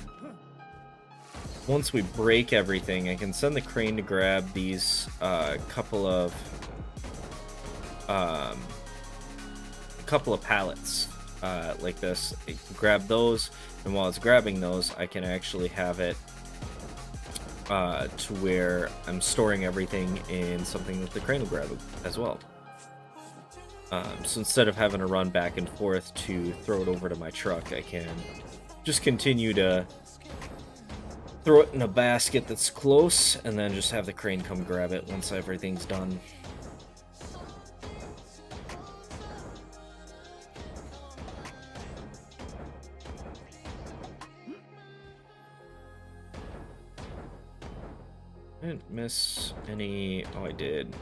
once we break everything, I can send the crane to grab these couple of pallets like this. It can grab those, and while it's grabbing those, I can actually have it to where I'm storing everything in something that the crane will grab as well. So instead of having to run back and forth to throw it over to my truck, I can just continue to throw it in a basket that's close, and then just have the crane come grab it once everything's done. I didn't miss any. Oh, I did.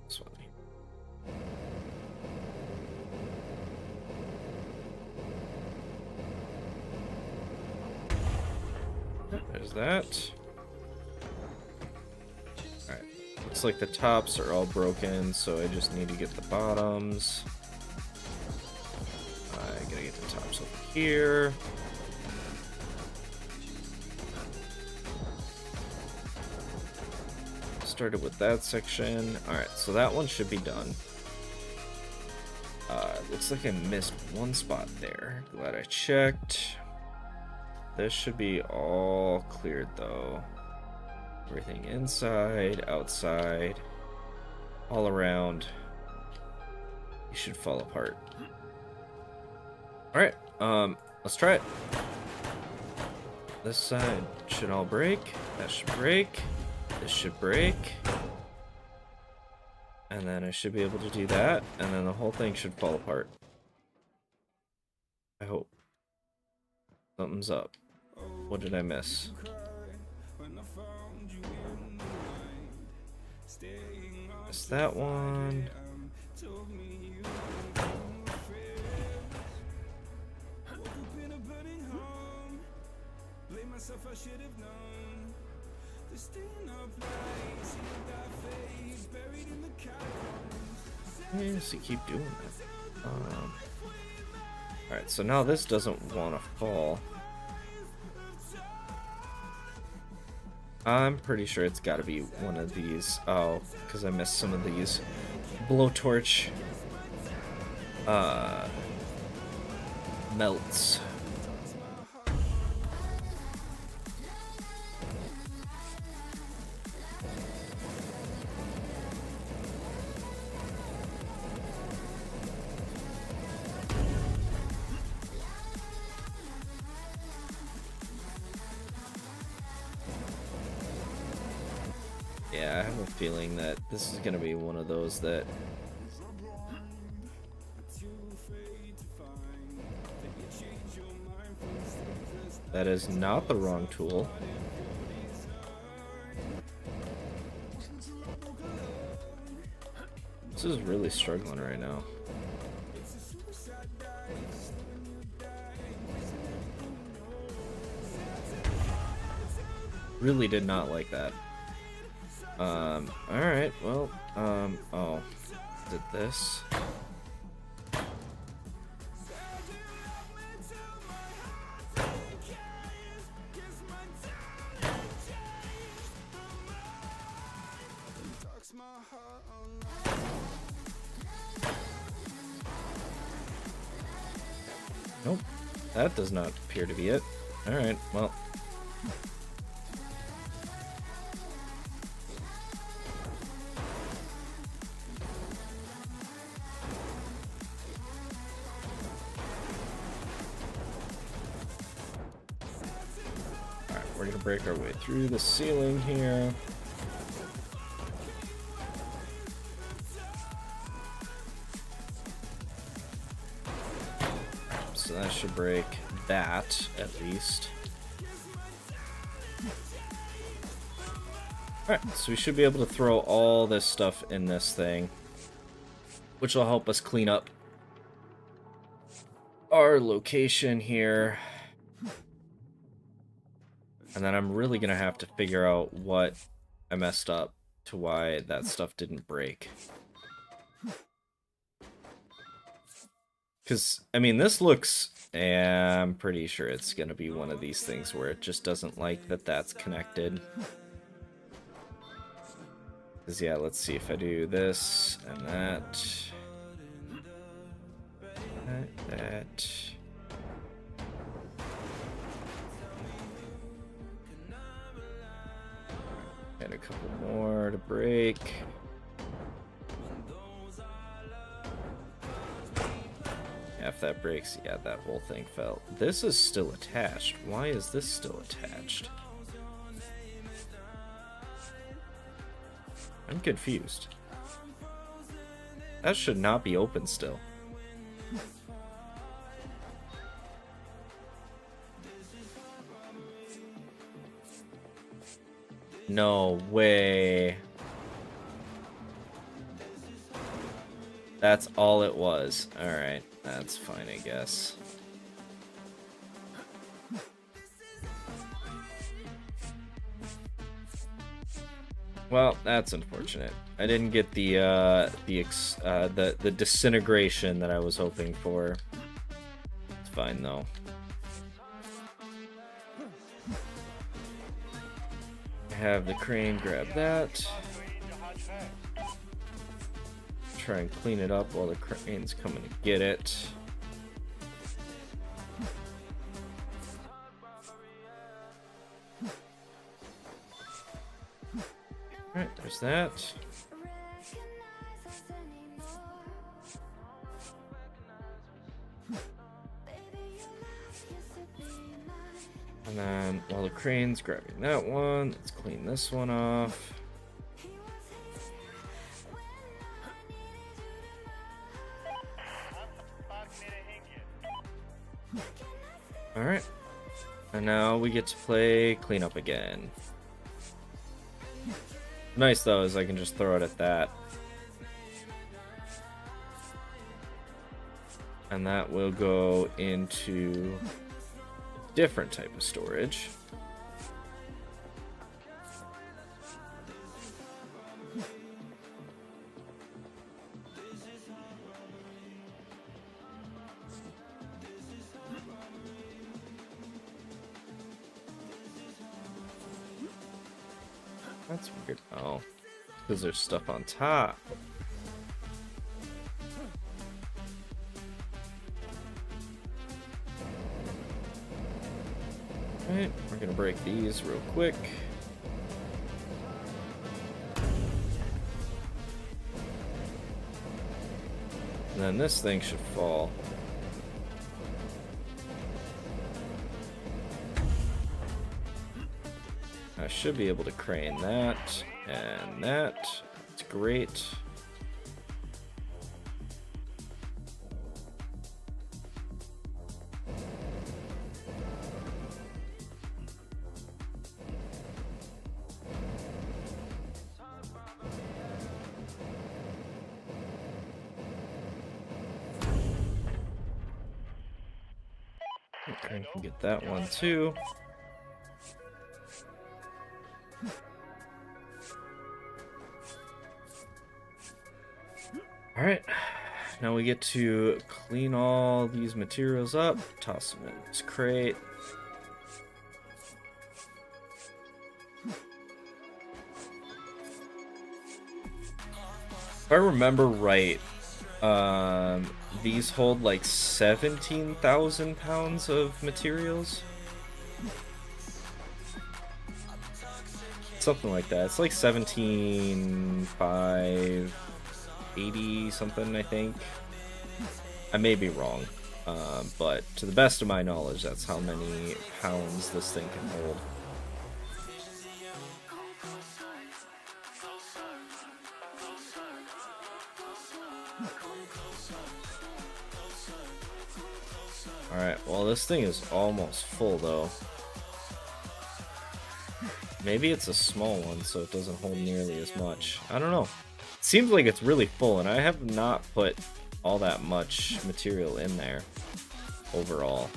This one. There's that. Alright. Looks like the tops are all broken, so I just need to get the bottoms. I gotta get the tops over here. Started with that section. Alright, so that one should be done. Looks like I missed one spot there. Glad I checked. This should be all cleared though. Everything inside, outside, all around. You should fall apart. Alright, let's try it. This side should all break. That should break. This should break. And then I should be able to do that, and then the whole thing should fall apart. I hope. Something's up. What did I miss? Missed that one. Yes, you keep doing that. Alright, so now this doesn't want to fall. I'm pretty sure it's got to be one of these. Oh, because I missed some of these blowtorch melts. Yeah, I have a feeling that this is going to be one of those that is not the wrong tool. This is really struggling right now. Really did not like that. Alright, well, oh, did this. Nope, that does not appear to be it. Alright, well. We're gonna break our way through the ceiling here. So that should break that, at least. Alright, so we should be able to throw all this stuff in this thing, which will help us clean up our location here. And then I'm really gonna have to figure out what I messed up to why that stuff didn't break. Because, I mean, this looks... I'm pretty sure it's going to be one of these things where it just doesn't like that that's connected. Because, yeah, let's see if I do this and that. That. And a couple more to break. Yeah, if that breaks, yeah, that whole thing fell. This is still attached. Why is this still attached? I'm confused. That should not be open still. No way. That's all it was. Alright, that's fine, I guess. Well, that's unfortunate. I didn't get the disintegration that I was hoping for. It's fine though. Have the crane grab that. Try and clean it up while the crane's coming to get it. Alright, there's that. And then while the crane's grabbing that one, let's clean this one off. Alright. And now we get to play cleanup again. Nice though is I can just throw it at that. And that will go into a different type of storage. That's weird. Oh, because there's stuff on top. Alright, we're gonna break these real quick. And then this thing should fall. I should be able to crane that and that. It's great. Okay, I can get that one too. Alright, now we get to clean all these materials up, toss them in this crate. If I remember right, these hold like 17,000 pounds of materials. Something like that. It's like 17,580 something, I think. I may be wrong, but to the best of my knowledge, that's how many pounds this thing can hold. Alright, well this thing is almost full though. Maybe it's a small one so it doesn't hold nearly as much. I don't know. It seems like it's really full and I have not put all that much material in there overall.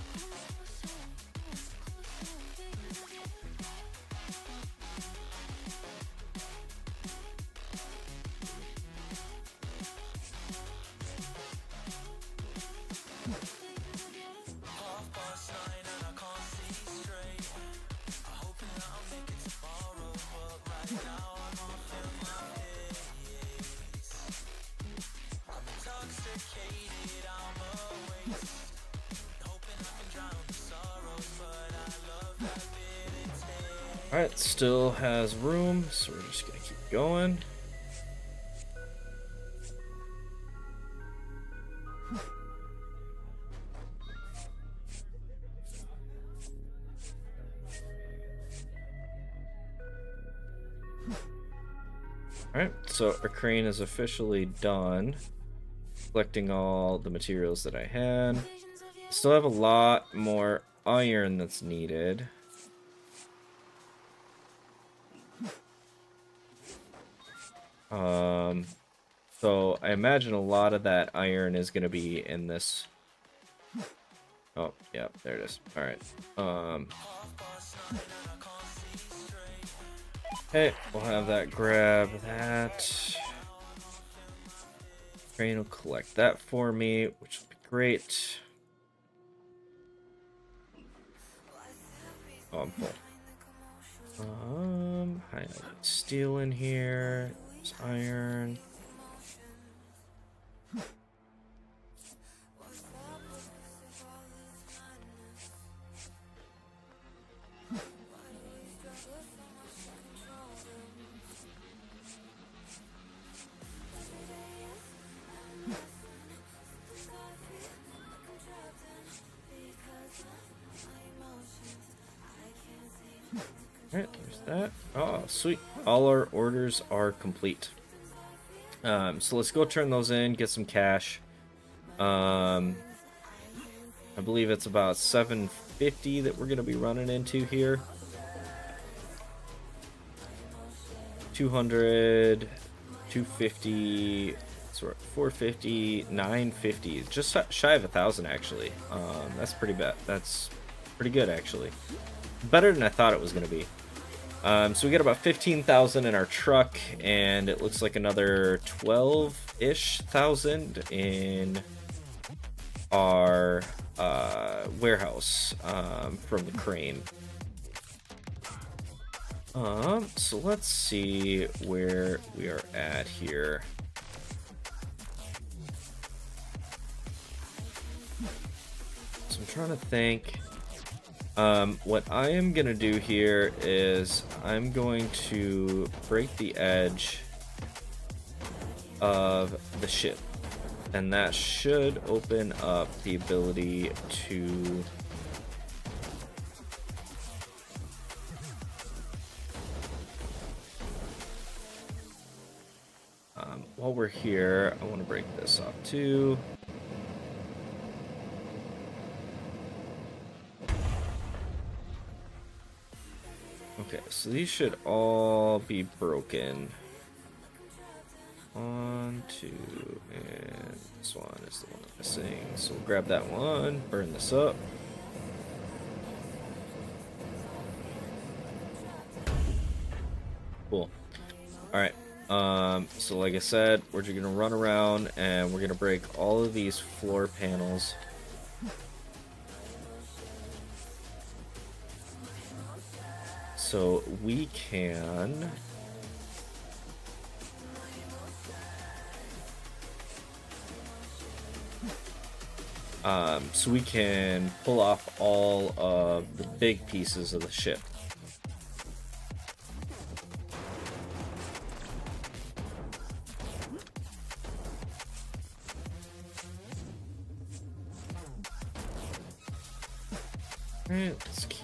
Alright, still has room, so we're just gonna keep going. Alright, so our crane is officially done collecting all the materials that I had. Still have a lot more iron that's needed. So I imagine a lot of that iron is going to be in this. Oh, yeah, there it is. All right. Hey, we'll have that grab that. Crane will collect that for me, which will be great. Oh, I'm full. I need steel in here. There's iron. Alright, there's that. Oh, sweet. All our orders are complete. So let's go turn those in, get some cash. I believe it's about 750 that we're going to be running into here. 200, 250, so we're at 450, 950, just shy of 1,000 actually. That's pretty bad. That's pretty good actually. Better than I thought it was going to be. So we got about 15,000 in our truck, and it looks like another 12-ish thousand in our warehouse from the crane. So let's see where we are at here. So I'm trying to think. What I am gonna do here is I'm going to break the edge of the ship, and that should open up the ability to while we're here, I want to break this off too. Okay, so these should all be broken. 1, 2, and this one is the one I'm missing. So we'll grab that one, burn this up. Cool. Alright, so like I said, we're just gonna run around and we're gonna break all of these floor panels. So we can pull off all of the big pieces of the ship. Alright, let's keep.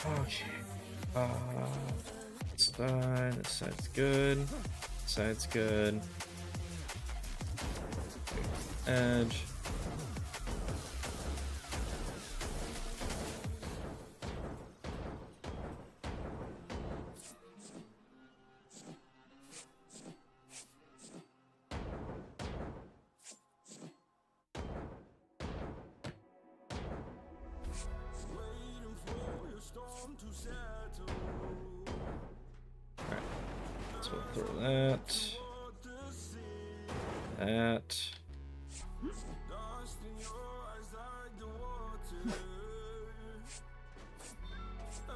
Okay. This side, this side's good. This side's good. Edge. So we'll throw that. That.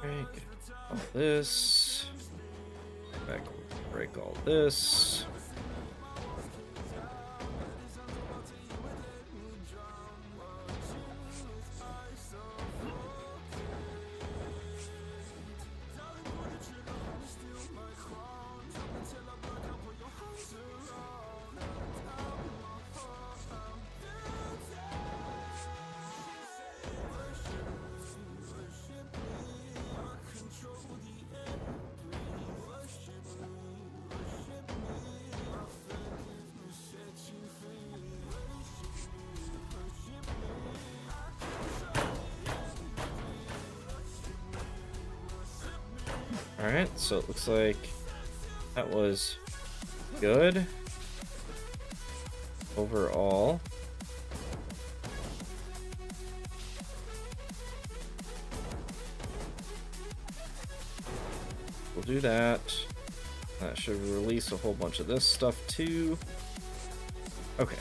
Okay, all this. Break all this. Alright, so it looks like that was good overall. We'll do that. That should release a whole bunch of this stuff too. Okay,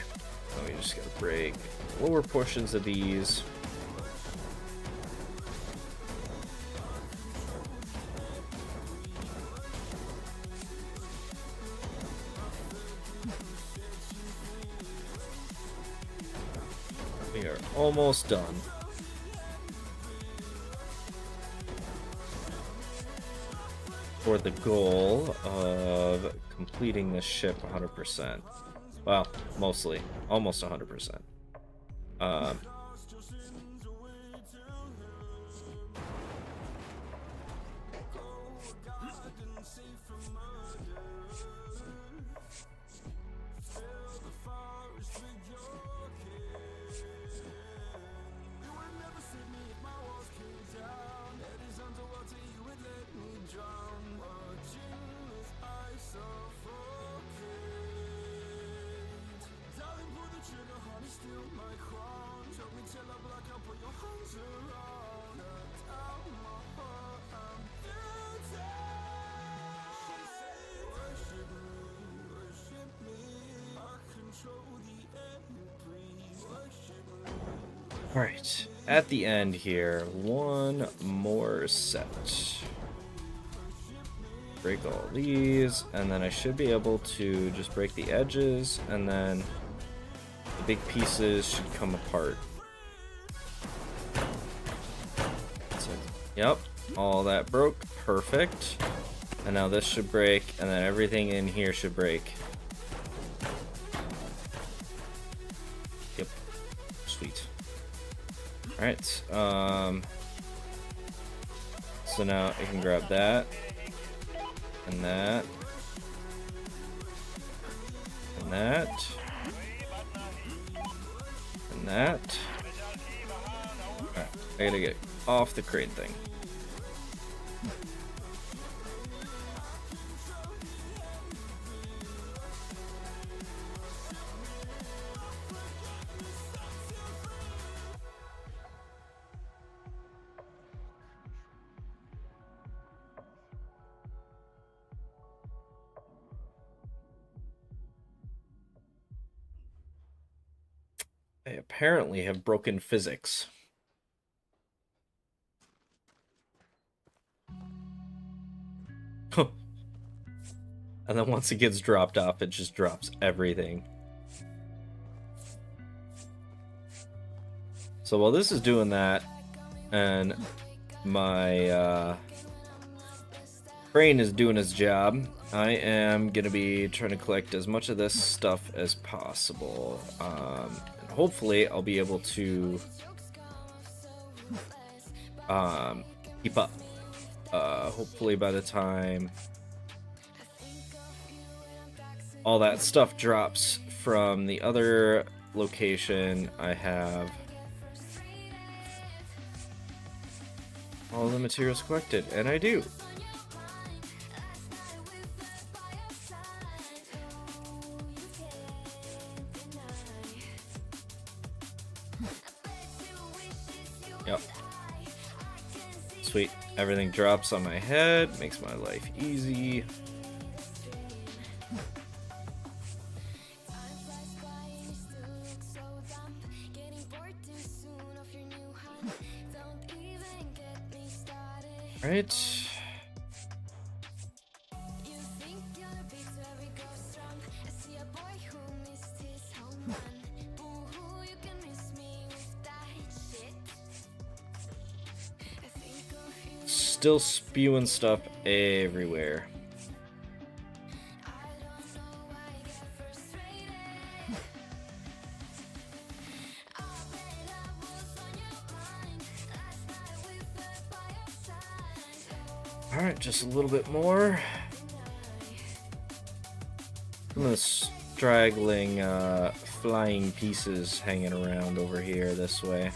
now we just gotta break lower portions of these. We are almost done. For the goal of completing this ship 100%. Well, mostly. Almost 100%. Alright, at the end here, one more set. Break all these, and then I should be able to just break the edges, and then the big pieces should come apart. So, yep, all that broke, perfect. And now this should break, and then everything in here should break. Yep, sweet. Alright, so now I can grab that, and that, and that, and that. Alright, I gotta get off the crane thing. They apparently have broken physics. And then once it gets dropped off, it just drops everything. So while this is doing that, and my crane is doing its job, I am going to be trying to collect as much of this stuff as possible. And hopefully I'll be able to keep up. Hopefully by the time all that stuff drops from the other location, I have all the materials collected, and I do. Yep. Sweet. Everything drops on my head, makes my life easy. Right. still spewing stuff everywhere. Alright, just a little bit more. Some of the straggling flying pieces hanging around over here this way.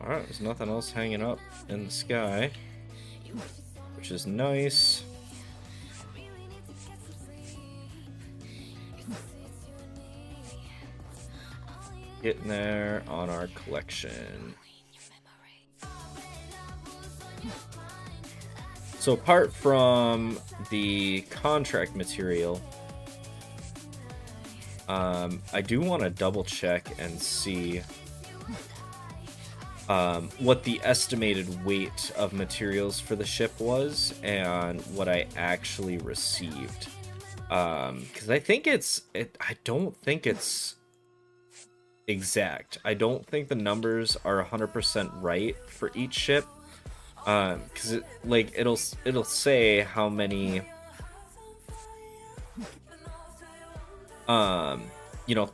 Alright, there's nothing else hanging up in the sky, which is nice. Getting there on our collection. So apart from the contract material, I do want to double check and see what the estimated weight of materials for the ship was and what I actually received. Because I think I don't think it's exact. I don't think the numbers are 100% right for each ship. Because it'll say how many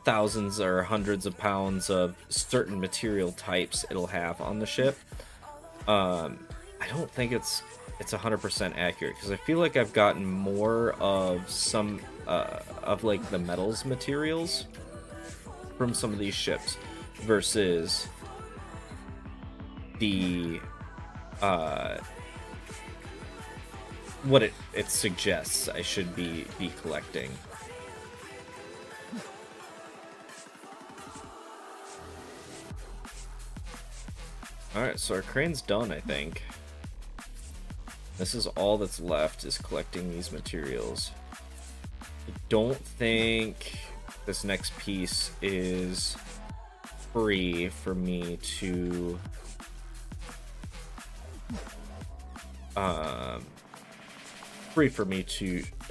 thousands or hundreds of pounds of certain material types it'll have on the ship. I don't think it's 100% accurate, because I feel like I've gotten more of some of like the metals materials from some of these ships versus the what it suggests I should be collecting. Alright, so our crane's done, I think. This is all that's left, is collecting these materials. I don't think this next piece is free for me to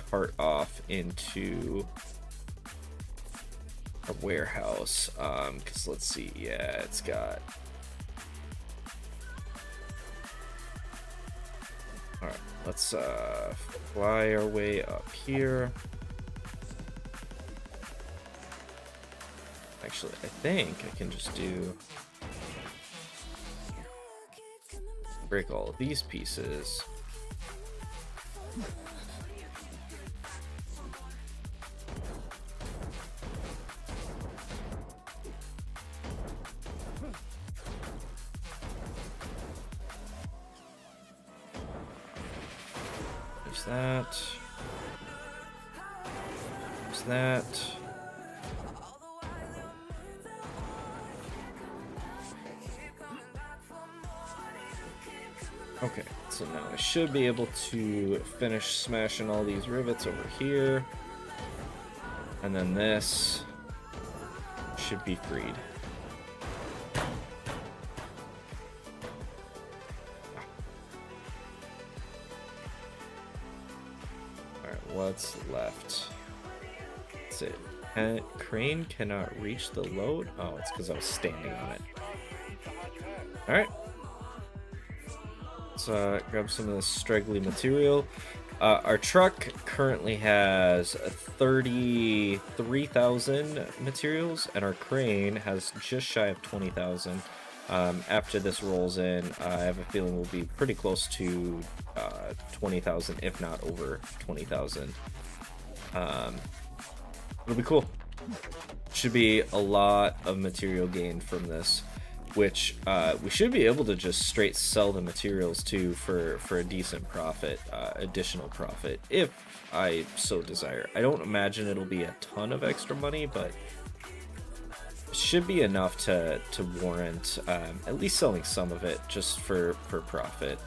cart off into a warehouse. Because let's see, yeah, it's got. All right, let's fly our way up here. Actually, I think I can just break all of these pieces. There's that. There's that. Okay, so now I should be able to finish smashing all these rivets over here. And then this should be freed. Alright, what's left? That's it. Crane cannot reach the load? Oh, it's because I was standing on it. Alright. Let's grab some of this straggly material. Our truck currently has 33,000 materials, and our crane has just shy of 20,000. After this rolls in, I have a feeling we'll be pretty close to 20,000, if not over 20,000. It'll be cool. Should be a lot of material gained from this, which we should be able to just straight sell the materials to for a decent profit, additional profit, if I so desire. I don't imagine it'll be a ton of extra money, but it should be enough to warrant at least selling some of it just for profit.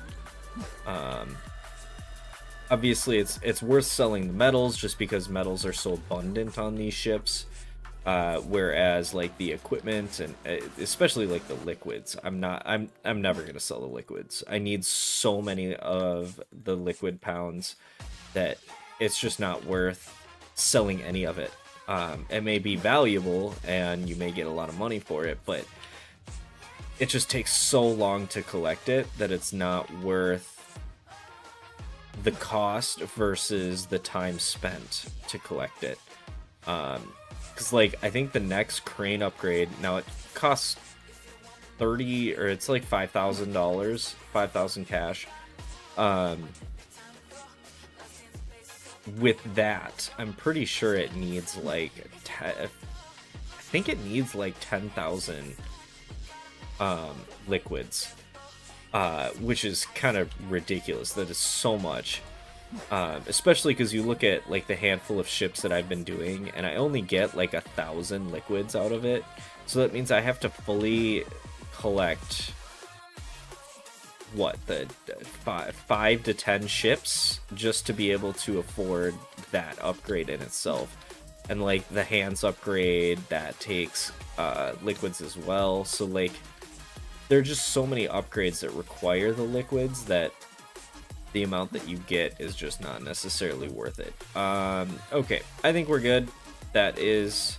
Obviously, it's worth selling the metals just because metals are so abundant on these ships. Whereas like the equipment and especially like the liquids, I'm never gonna sell the liquids. I need so many of the liquid pounds that it's just not worth selling any of it. It may be valuable and you may get a lot of money for it, but it just takes so long to collect it that it's not worth the cost versus the time spent to collect it. Because like I think the next crane upgrade, now it costs 30, or it's like $5,000, 5,000 cash. With that, I'm pretty sure it needs like I think it needs like 10,000 liquids, which is kind of ridiculous. That is so much, especially because you look at like the handful of ships that I've been doing, and I only get like 1,000 liquids out of it. So that means I have to fully collect what, the 5 to 10 ships just to be able to afford that upgrade in itself. And like the hands upgrade, that takes liquids as well. So like there are just so many upgrades that require the liquids that the amount that you get is just not necessarily worth it. Okay, I think we're good. That is,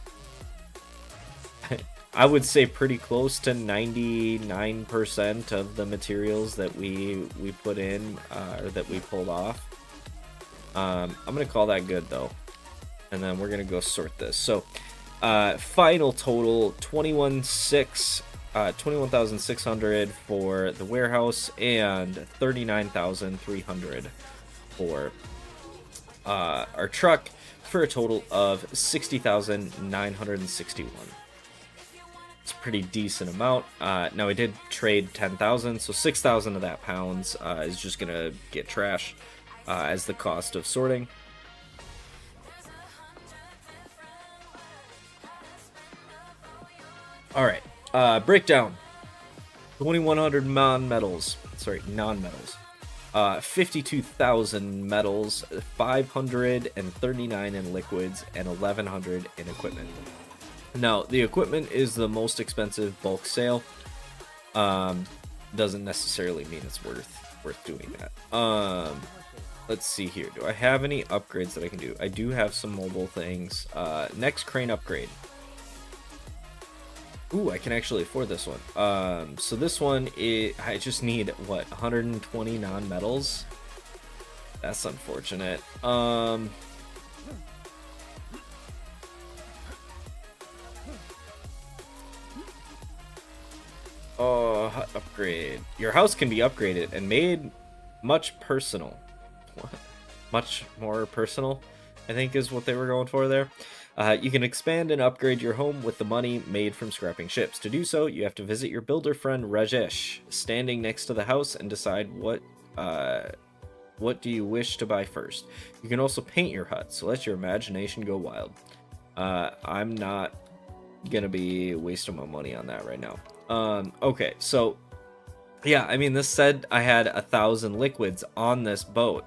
I would say, pretty close to 99% of the materials that we put in, or that we pulled off. I'm gonna call that good though, and then we're gonna go sort this. So final total 21,600 for the warehouse and 39,300 for our truck, for a total of 60,961. It's a pretty decent amount. Now I did trade 10,000, so 6,000 of that pounds is just gonna get trash as the cost of sorting. All right, breakdown. 2,100 non-metals. 52,000 metals, 539 in liquids, and 1,100 in equipment. Now, the equipment is the most expensive bulk sale. Doesn't necessarily mean it's worth doing that. Let's see here. Do I have any upgrades that I can do? I do have some mobile things. Next crane upgrade. Ooh, I can actually afford this one. So this one, I just need, what, 120 non-metals? That's unfortunate. Oh, hut upgrade. Your house can be upgraded and made much personal. What? Much more personal, I think is what they were going for there. You can expand and upgrade your home with the money made from scrapping ships. To do so, you have to visit your builder friend Rajesh, standing next to the house, and decide what do you wish to buy first. You can also paint your hut, so let your imagination go wild. I'm not gonna be wasting my money on that right now. Okay, so yeah, I mean, this said I had 1,000 liquids on this boat,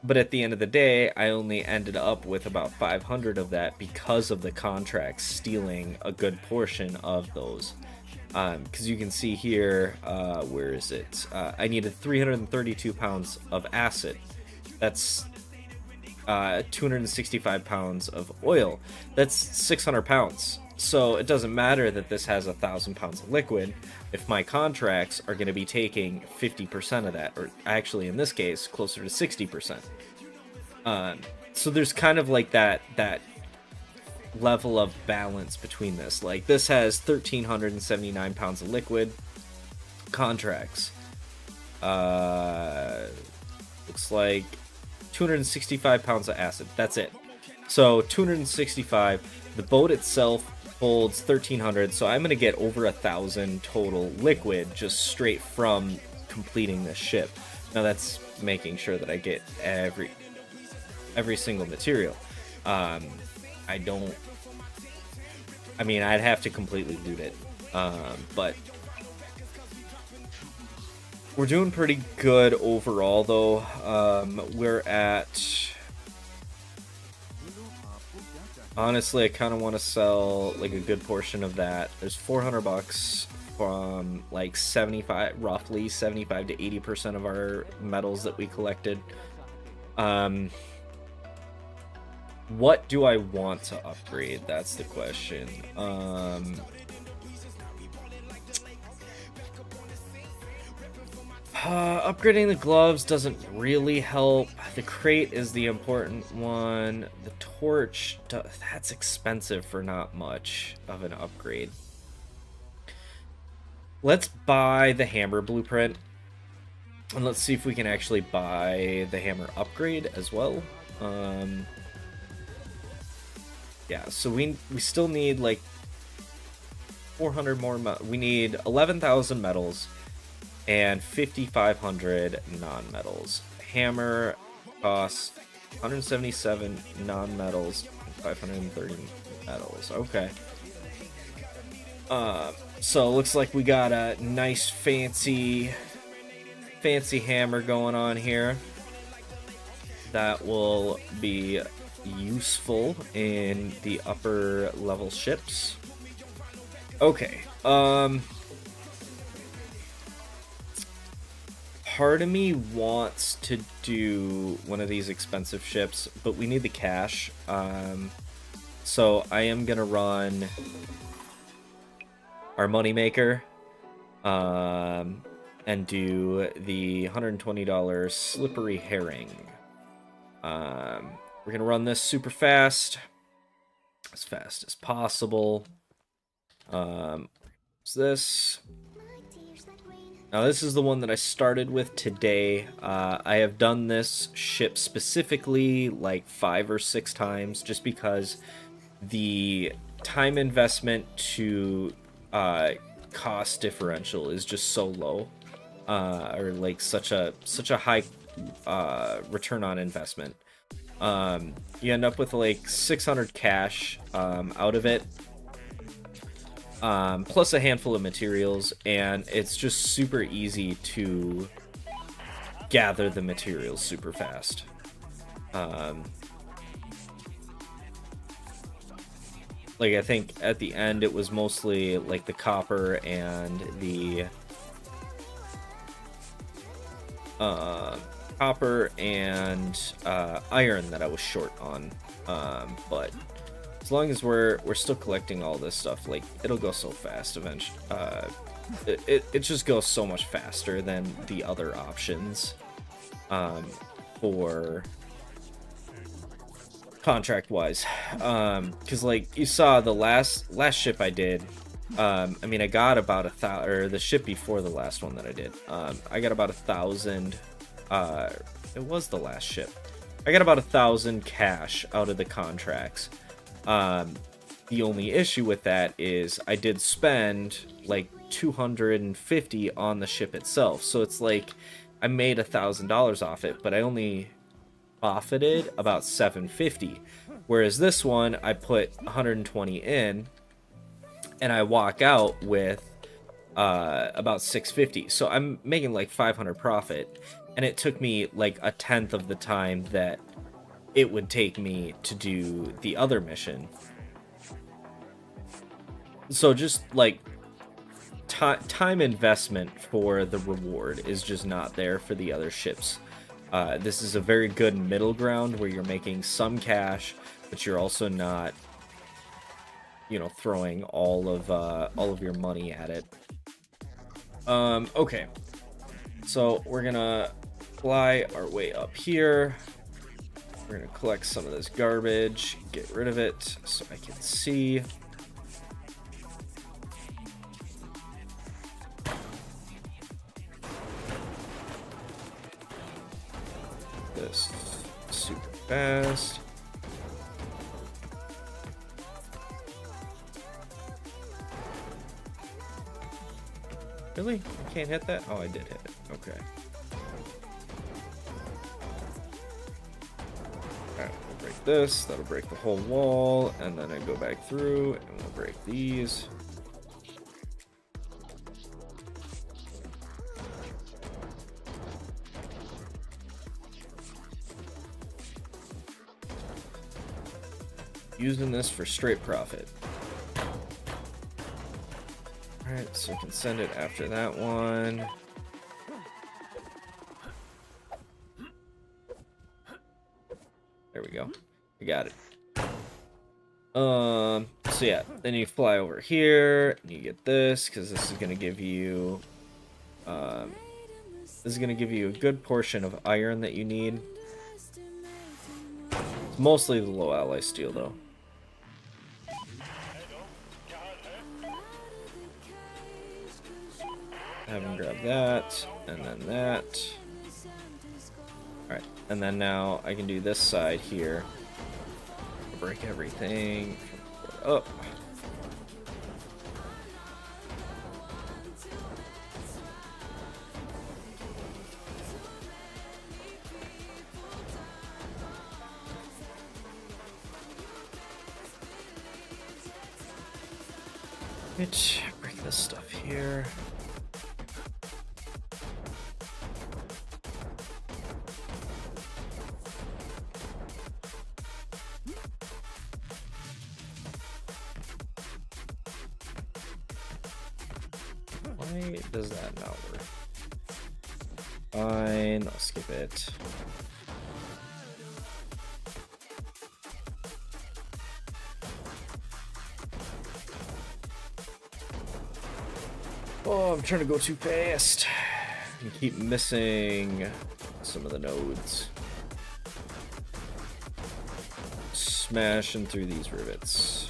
but at the end of the day, I only ended up with about 500 of that because of the contracts stealing a good portion of those. Because you can see here, where is it? I needed 332 pounds of acid. That's 265 pounds of oil. That's 600 pounds. So it doesn't matter that this has 1,000 pounds of liquid if my contracts are going to be taking 50% of that, or actually in this case closer to 60%. So there's kind of like that level of balance between this. Like this has 1,379 pounds of liquid contracts. Looks like 265 pounds of acid. That's it. So 265. The boat itself holds 1,300, so I'm gonna get over 1,000 total liquid just straight from completing this ship. Now that's making sure that I get every single material. I mean, I'd have to completely loot it, but we're doing pretty good overall, though. We're at, honestly, I kind of want to sell like a good portion of that. There's 400 bucks from like 75, roughly 75 to 80% of our metals that we collected. What do I want to upgrade? That's the question. Upgrading the gloves doesn't really help. The crate is the important one. The torch, that's expensive for not much of an upgrade. Let's buy the hammer blueprint. And let's see if we can actually buy the hammer upgrade as well. Yeah, so we still need like 400 more. We need 11,000 metals and 5,500 non-metals. Hammer costs 177 non-metals and 530 metals. Okay. So it looks like we got a nice fancy hammer going on here that will be useful in the upper level ships. Okay. Part of me wants to do one of these expensive ships, but we need the cash. So I am gonna run our moneymaker, and do the $120 slippery herring. We're gonna run this super fast as possible. What's this? Now this is the one that I started with today. I have done this ship specifically like 5 or 6 times just because the time investment to cost differential is just so low, or like such a high return on investment. You end up with like 600 cash out of it, plus a handful of materials, and it's just super easy to gather the materials super fast. Like I think at the end it was mostly like the copper and the iron that I was short on, but as long as we're still collecting all this stuff, like it'll go so fast eventually. It just goes so much faster than the other options for contract wise, because like you saw the last ship I did, I mean I got about 1,000, or the ship before the last one that I did, I got about 1,000. It was the last ship. I got about 1,000 cash out of the contracts. The only issue with that is I did spend like 250 on the ship itself, so it's like I made $1,000 off it, but I only profited about 750. Whereas this one, I put 120 in, and I walk out with about 650. So I'm making like 500 profit, and it took me like 1/10 of the time that it would take me to do the other mission. So just like time investment for the reward is just not there for the other ships. This is a very good middle ground where you're making some cash, but you're also not, you know, throwing all of your money at it. Okay, so we're gonna fly our way up here. We're gonna collect some of this garbage, get rid of it so I can see. This super fast. Really? I can't hit that? Oh, I did hit it. Okay. Alright, we'll break this. That'll break the whole wall. And then I go back through and we'll break these. Using this for straight profit. Alright, so we can send it after that one. There we go. We got it. So yeah, then you fly over here, and you get this, because this is gonna give you, this is gonna give you a good portion of iron that you need. It's mostly the low alloy steel, though. Have him grab that, and then that. Alright, and then now I can do this side here. Break everything up. Break this stuff here. Why does that not work? Fine, I'll skip it. Oh, I'm trying to go too fast. I keep missing some of the nodes. Smashing through these rivets.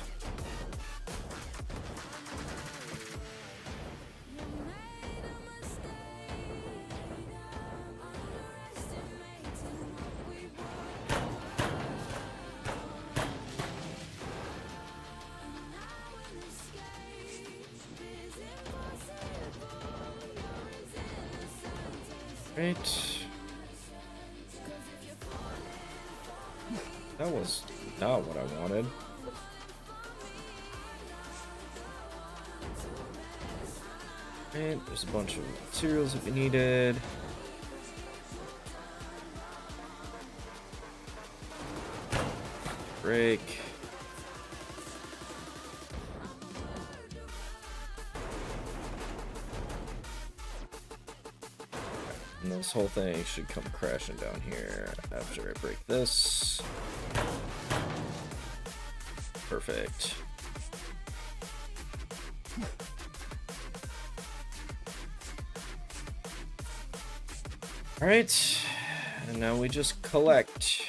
Right. That was not what I wanted. And there's a bunch of materials that we needed. Break. And this whole thing should come crashing down here after I break this. Perfect. Alright, and now we just collect.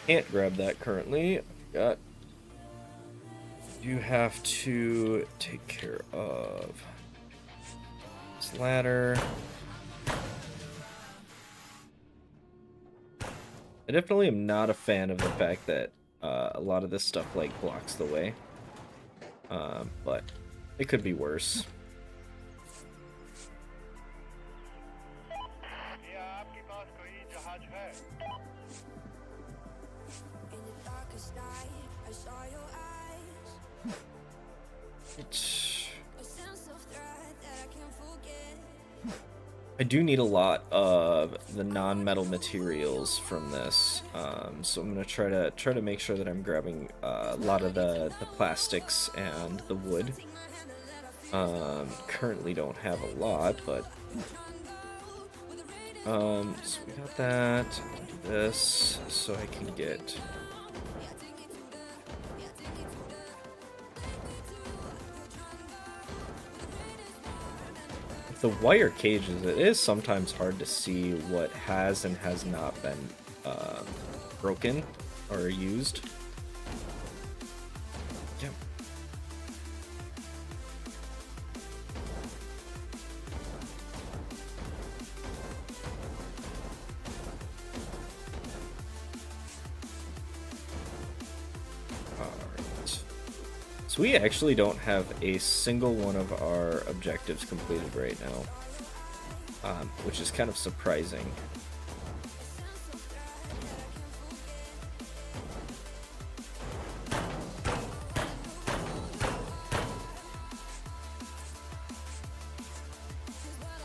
Can't grab that currently. Got. You have to take care of this ladder. I definitely am not a fan of the fact that a lot of this stuff like blocks the way, but it could be worse. I do need a lot of the non-metal materials from this, so I'm gonna try to make sure that I'm grabbing a lot of the plastics and the wood. Currently don't have a lot, but so we got that. Do this so I can get. The wire cages, it is sometimes hard to see what has and has not been broken or used. Yep. Alright. So we actually don't have a single one of our objectives completed right now, which is kind of surprising.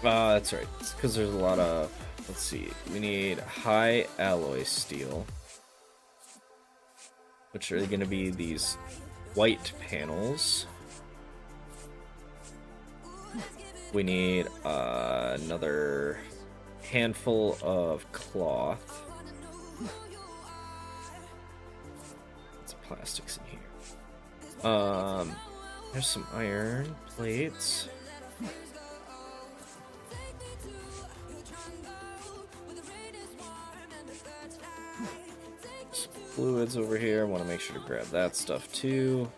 That's right. It's because there's a lot of let's see. We need high alloy steel, which are going to be these white panels. We need another handful of cloth. What's plastics in here? There's some iron plates. Some fluids over here. I want to make sure to grab that stuff too.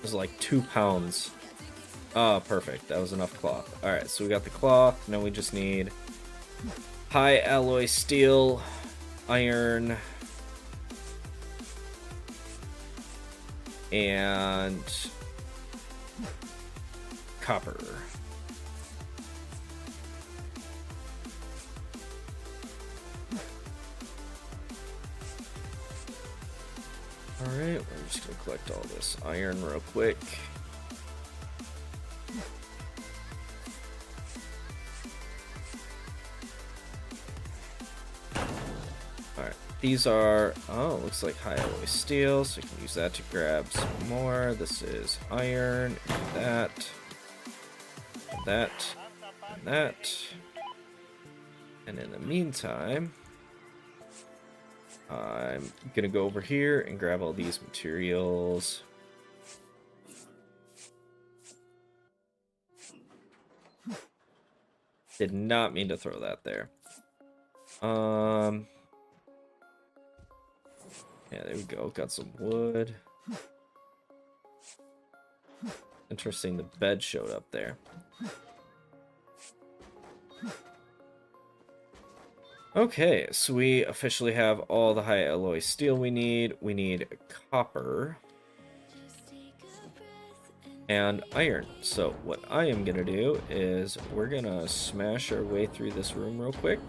There's like 2 pounds. Oh, perfect. That was enough cloth. Alright, so we got the cloth. Now we just need high alloy steel, iron, and copper. Alright, we're just gonna collect all this iron real quick. Alright, these are, oh, looks like high alloy steel, so we can use that to grab some more. This is iron, and that, and that, and that. And in the meantime, I'm gonna go over here and grab all these materials. Did not mean to throw that there. Yeah, there we go. Got some wood. Interesting, the bed showed up there. Okay, so we officially have all the high alloy steel we need. We need copper and iron. So what I am gonna do is we're gonna smash our way through this room real quick.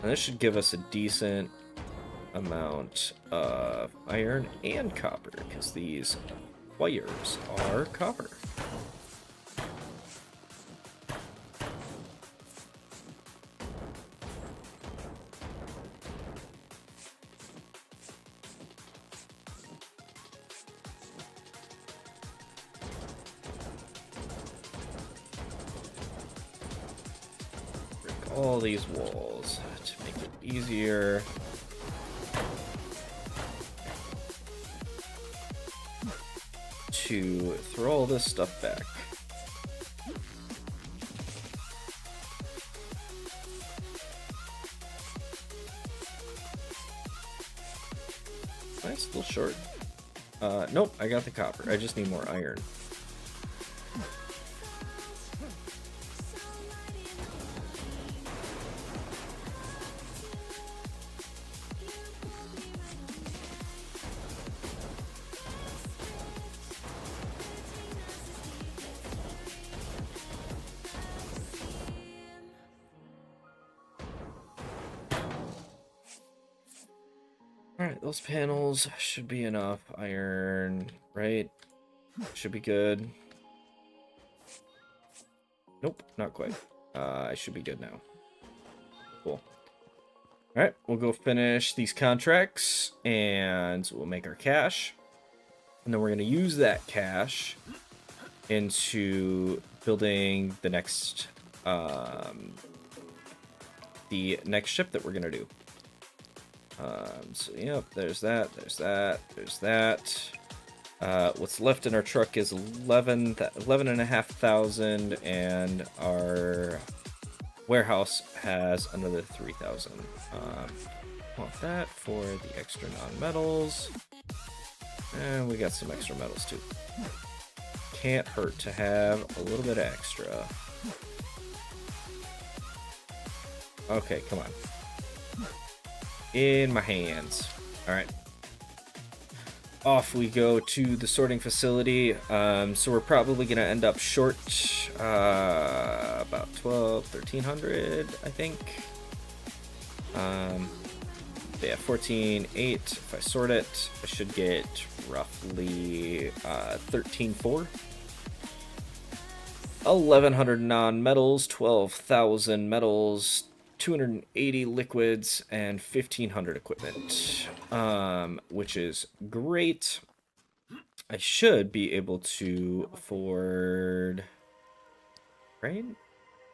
And this should give us a decent amount of iron and copper, because these wires are copper. All these walls to make it easier. To throw all this stuff back. Am I still short? Nope, I got the copper. I just need more iron. Alright, those panels should be enough iron, right? Should be good. Nope, not quite. I should be good now. Cool. Alright, we'll go finish these contracts, and we'll make our cash. And then we're going to use that cash into building the next ship that we're going to do. So yep, there's that, there's that, there's that. What's left in our truck is 11,500, and our warehouse has another 3,000. Want that for the extra non-metals, and we got some extra metals too. Can't hurt to have a little bit of extra. Okay, come on. In my hands. Alright. Off we go to the sorting facility. So we're probably going to end up short about 1,300, I think. Yeah, 14, 8. If I sort it, I should get roughly 13, 4. 1,100 non-metals, 12,000 metals, 280 liquids, and 1,500 equipment, which is great. I should be able to afford... Right?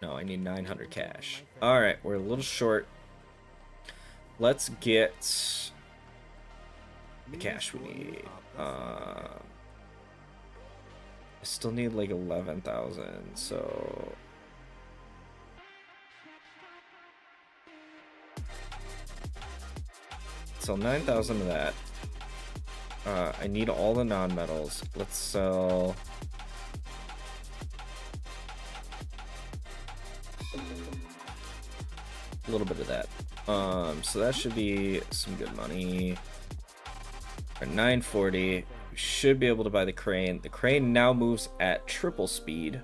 No, I need 900 cash. Alright, we're a little short. Let's get the cash we need. I still need like 11,000, so... Sell 9,000 of that. I need all the non-metals. Let's sell... a little bit of that. So that should be some good money. At 940, we should be able to buy the crane. The crane now moves at triple speed,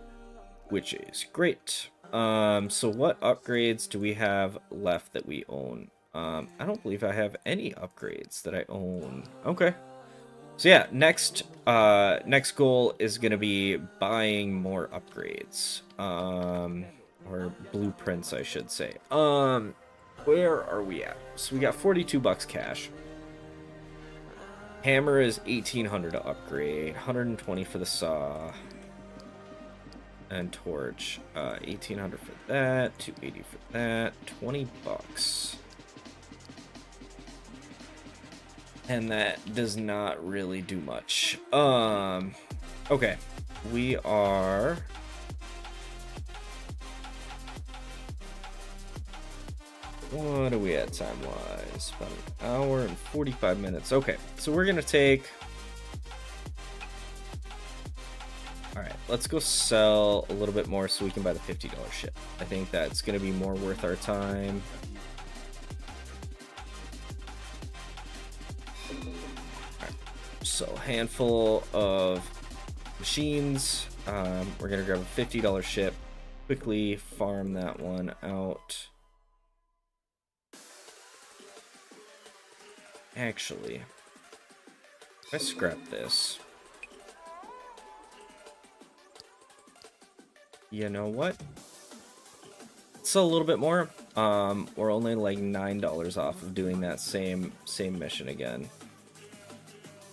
which is great. So what upgrades do we have left that we own? I don't believe I have any upgrades that I own. Okay. So yeah, next goal is gonna be buying more upgrades. Or blueprints, I should say. Where are we at? So we got 42 bucks cash. Hammer is 1,800 to upgrade. 120 for the saw. And torch. 1,800 for that. 280 for that. 20 bucks. And that does not really do much. Okay. We are... What are we at time-wise? About an hour and 45 minutes. Okay, so we're gonna take... Alright, let's go sell a little bit more so we can buy the $50 ship. I think that's gonna be more worth our time. Alright, so handful of machines. We're gonna grab a $50 ship. Quickly farm that one out. Actually, if I scrap this, you know what? Sell a little bit more. We're only like $9 off of doing that same mission again.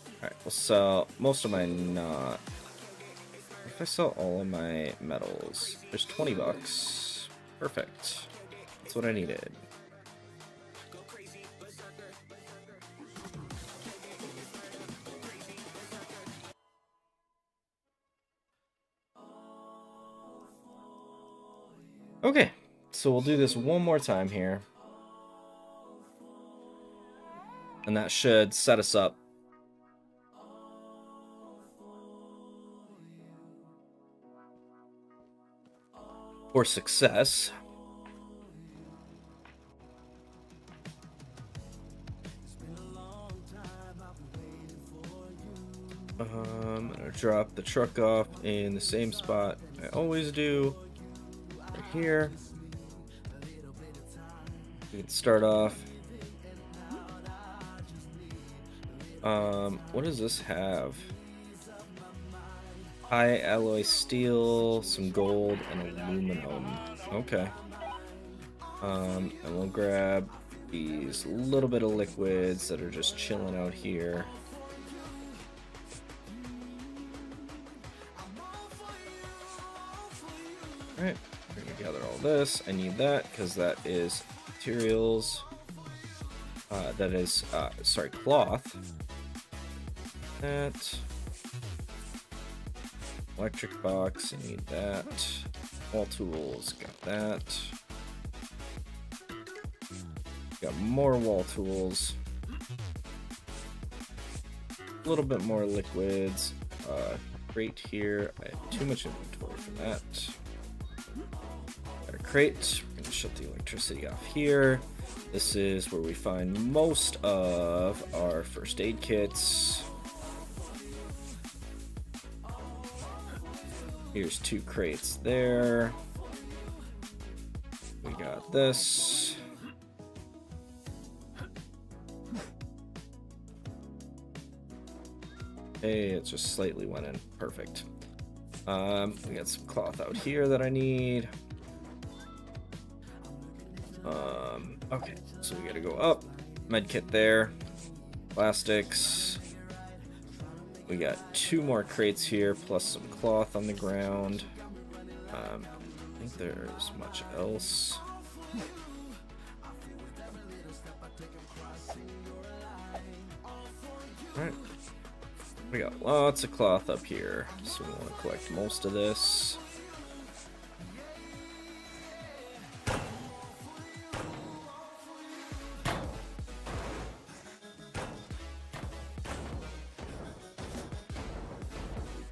All right, we'll sell most of my not. If I sell all of my metals, there's 20 bucks. Perfect. That's what I needed. Okay, so we'll do this one more time here. And that should set us up for success. I'm gonna drop the truck off in the same spot I always do. Here we can start off. What does this have? High alloy steel, some gold, and aluminum. Okay. And we'll grab these little bit of liquids that are just chilling out here. All right. We're gonna gather all this. I need that because that is materials. That is, sorry, cloth. That. Electric box, I need that. All tools, got that. Got more wall tools. A little bit more liquids. Crate here. I have too much inventory for that. Got a crate. We're gonna shut the electricity off here. This is where we find most of our first aid kits. Here's 2 crates there. We got this. Hey, it just slightly went in. Perfect. We got some cloth out here that I need. Okay, so we gotta go up. Medkit there. Plastics. We got 2 more crates here, plus some cloth on the ground. I think there's much else. Alright. We got lots of cloth up here, so we want to collect most of this.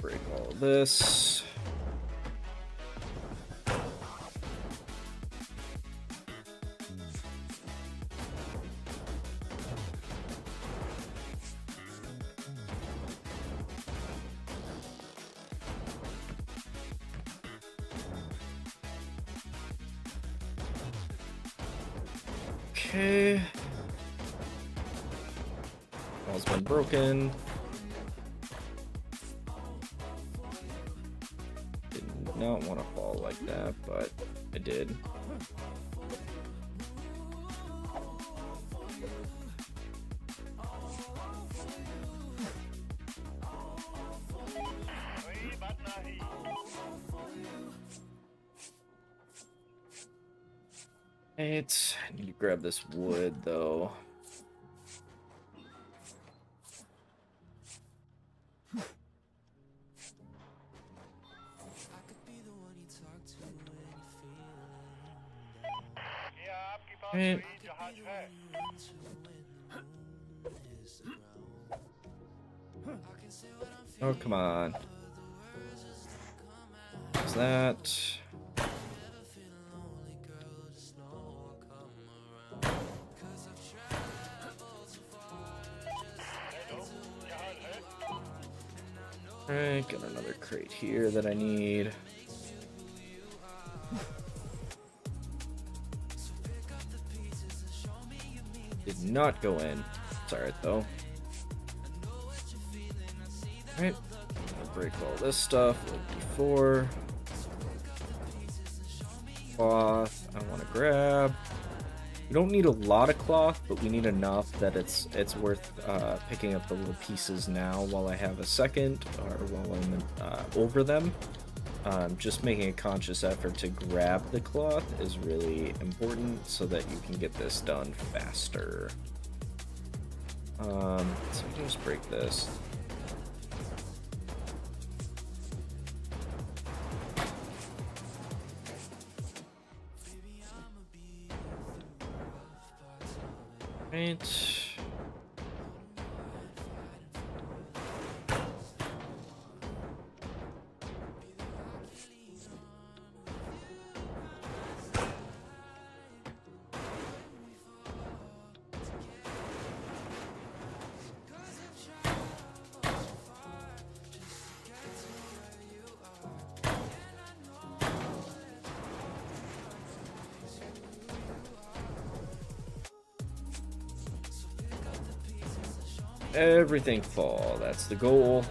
Break all of this. Okay. Wall's been broken. Did not want to fall like that, but I did. Right, I need to grab this wood though. Right. Oh, come on. What's that? Alright, got another crate here that I need. Did not go in. It's alright though. Alright, I'll break all this stuff like before. Cloth, I want to grab. We don't need a lot of cloth, but we need enough that it's worth picking up the little pieces now while I have a second, or while I'm over them. Just making a conscious effort to grab the cloth is really important so that you can get this done faster. So we can just break this. Right. Everything fall, that's the goal.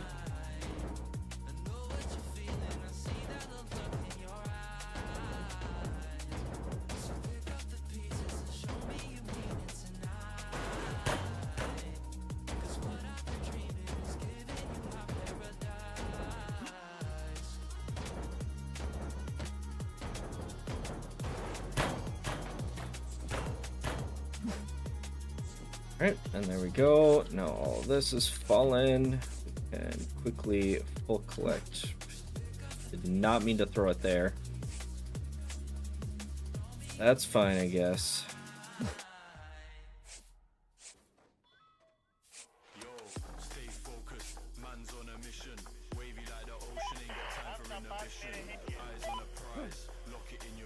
Alright, and there we go. Now all this is fallen. And quickly full collect. Did not mean to throw it there. That's fine, I guess.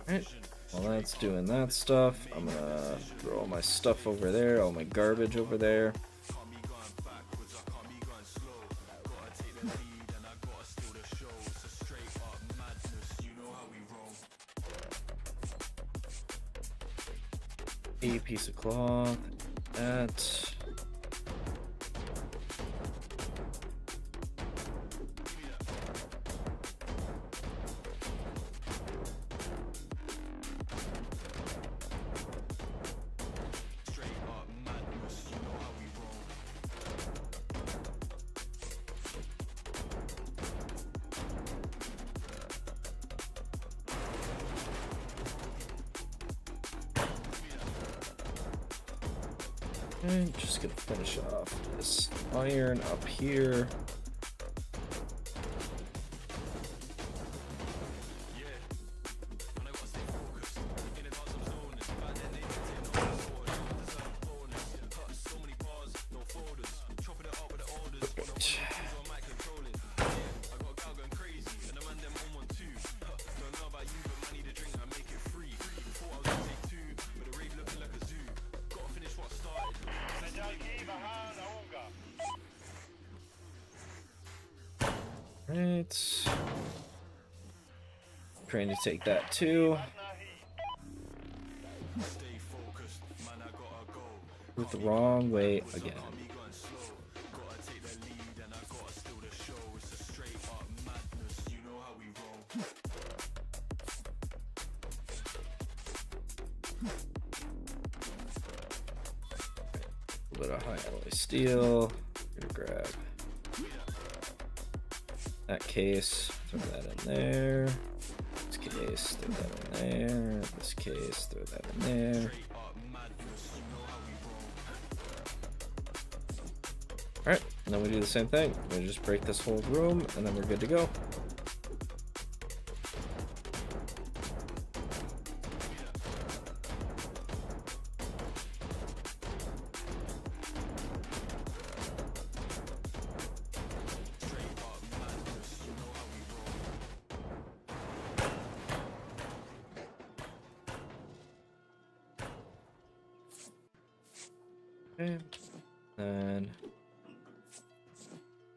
Alright, while that's doing that stuff, I'm gonna throw all my stuff over there, all my garbage over there. A piece of cloth, that. And just gonna finish off this iron up here. Right. Trying to take that too. Went the wrong way again. A little bit of high alloy steel. Gonna grab that case, throw that in there. This case, throw that in there. This case, throw that in there. Alright, and then we do the same thing. We just break this whole room, and then we're good to go. Okay. And I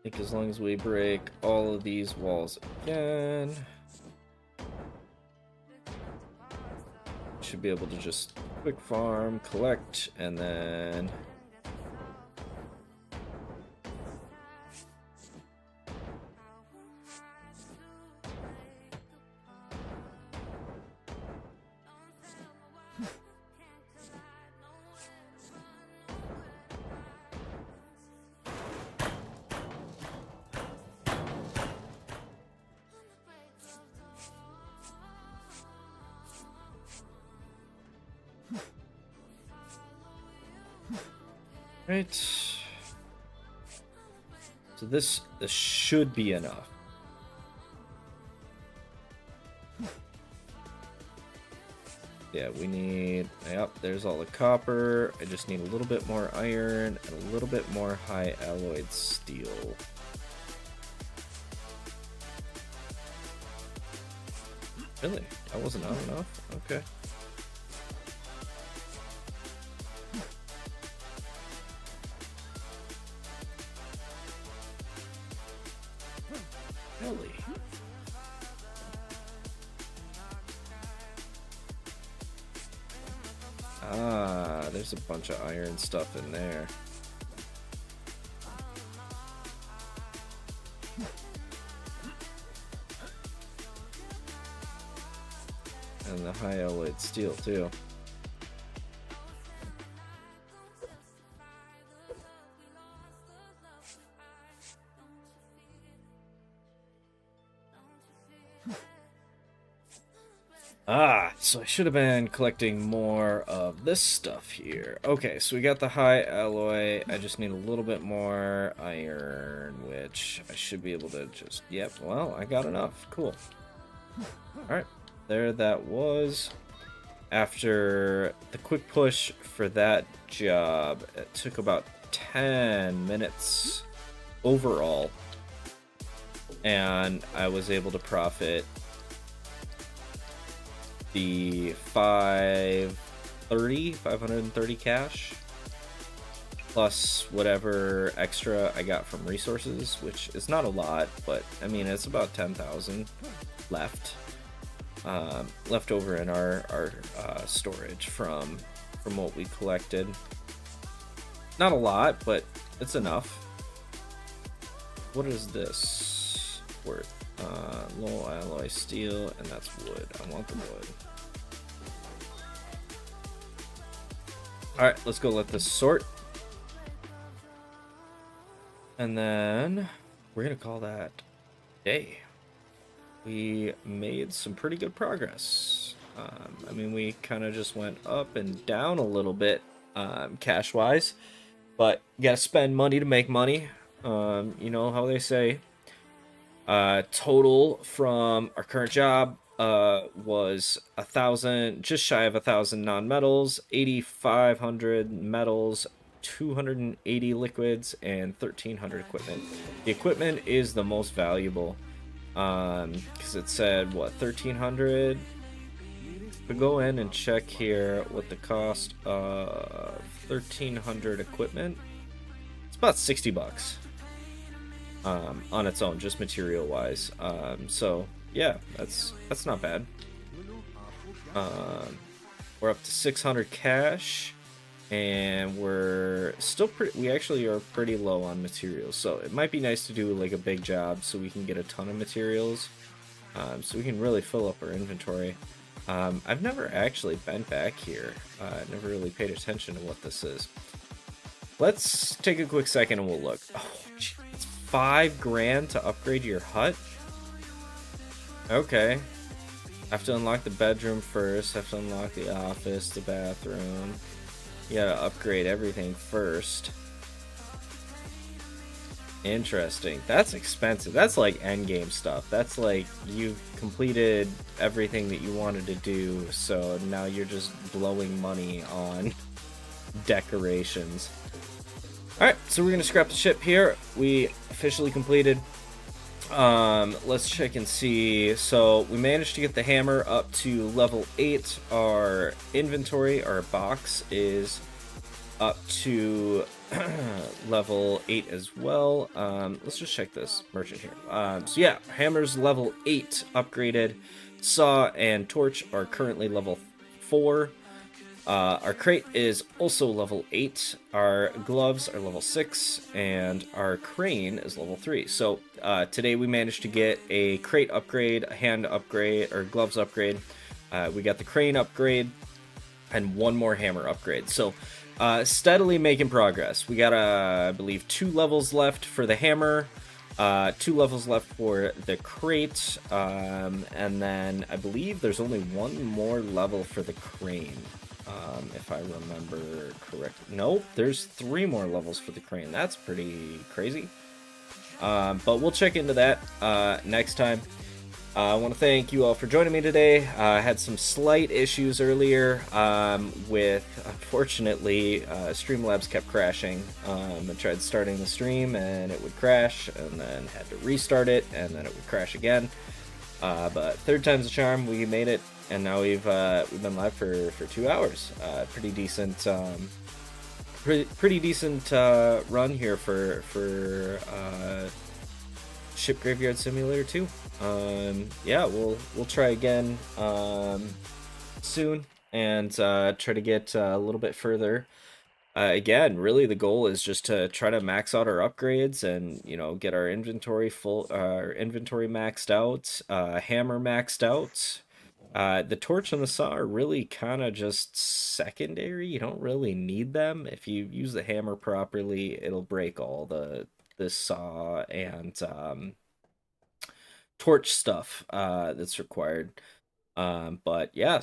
think as long as we break all of these walls again, should be able to just quick farm, collect, and then right. So this should be enough. Yeah, we need, yep, there's all the copper. I just need a little bit more iron and a little bit more high alloyed steel. Really? That wasn't enough? Okay. Really? Ah, there's a bunch of iron stuff in there. And the high alloyed steel too. Ah, so I should have been collecting more of this stuff here. Okay, so we got the high alloy. I just need a little bit more iron, which I should be able to just... Yep, well, I got enough. Cool. Alright, there that was. After the quick push for that job, it took about 10 minutes overall. And I was able to profit the 530 cash plus whatever extra I got from resources, which is not a lot, but I mean it's about 10,000 left left over in our storage from what we collected. Not a lot, but it's enough. What is this worth? Low alloy steel, and that's wood. I want the wood. Alright, let's go let this sort. And then we're going to call that day. We made some pretty good progress. I mean, we kind of just went up and down a little bit cash-wise. but you gotta spend money to make money. You know how they say. Total from our current job was 1,000, just shy of 1,000 non-metals, 8,500 metals, 280 liquids, and 1,300 equipment. The equipment is the most valuable, because it said what, 1,300. We go in and check here what the cost of 1,300 equipment. It's about 60 bucks. On its own, just material wise. So yeah, that's not bad. We're up to 600 cash, and we're still pretty. We actually are pretty low on materials, so it might be nice to do like a big job so we can get a ton of materials, so we can really fill up our inventory. I've never actually been back here. Never really paid attention to what this is. Let's take a quick second and we'll look. Oh, gee, it's $5,000 to upgrade your hut? Okay. Have to unlock the bedroom first. Have to unlock the office, the bathroom. You gotta upgrade everything first. Interesting. That's expensive. That's like endgame stuff. That's like you've completed everything that you wanted to do, so now you're just blowing money on decorations. Alright, so we're gonna scrap the ship here. We officially completed. Let's check and see. So we managed to get the hammer up to level 8. Our inventory, our box, is up to level 8 as well. Let's just check this merchant here. So yeah, hammer's level 8 upgraded. Saw and torch are currently level 4. Our crate is also level 8, our gloves are level 6, and our crane is level 3. So today we managed to get a crate upgrade, a hand upgrade, or gloves upgrade. We got the crane upgrade, and one more hammer upgrade. So steadily making progress. We got, I believe, 2 levels left for the hammer, 2 levels left for the crate, and then I believe there's only 1 more level for the crane. If I remember correctly. Nope, there's 3 more levels for the crane. That's pretty crazy. But we'll check into that next time. I want to thank you all for joining me today. I had some slight issues earlier with, unfortunately, Streamlabs kept crashing. I tried starting the stream and it would crash, and then had to restart it, and then it would crash again. But third time's a charm. We made it. And now we've been live for 2 hours. Pretty decent, pretty decent run here for Ship Graveyard Simulator 2. Yeah, we'll try again soon and try to get a little bit further. Again, really the goal is just to try to max out our upgrades and, you know, get our inventory our inventory maxed out, hammer maxed out. The torch and the saw are really kind of just secondary. You don't really need them. If you use the hammer properly, it'll break all the saw and torch stuff that's required. But yeah,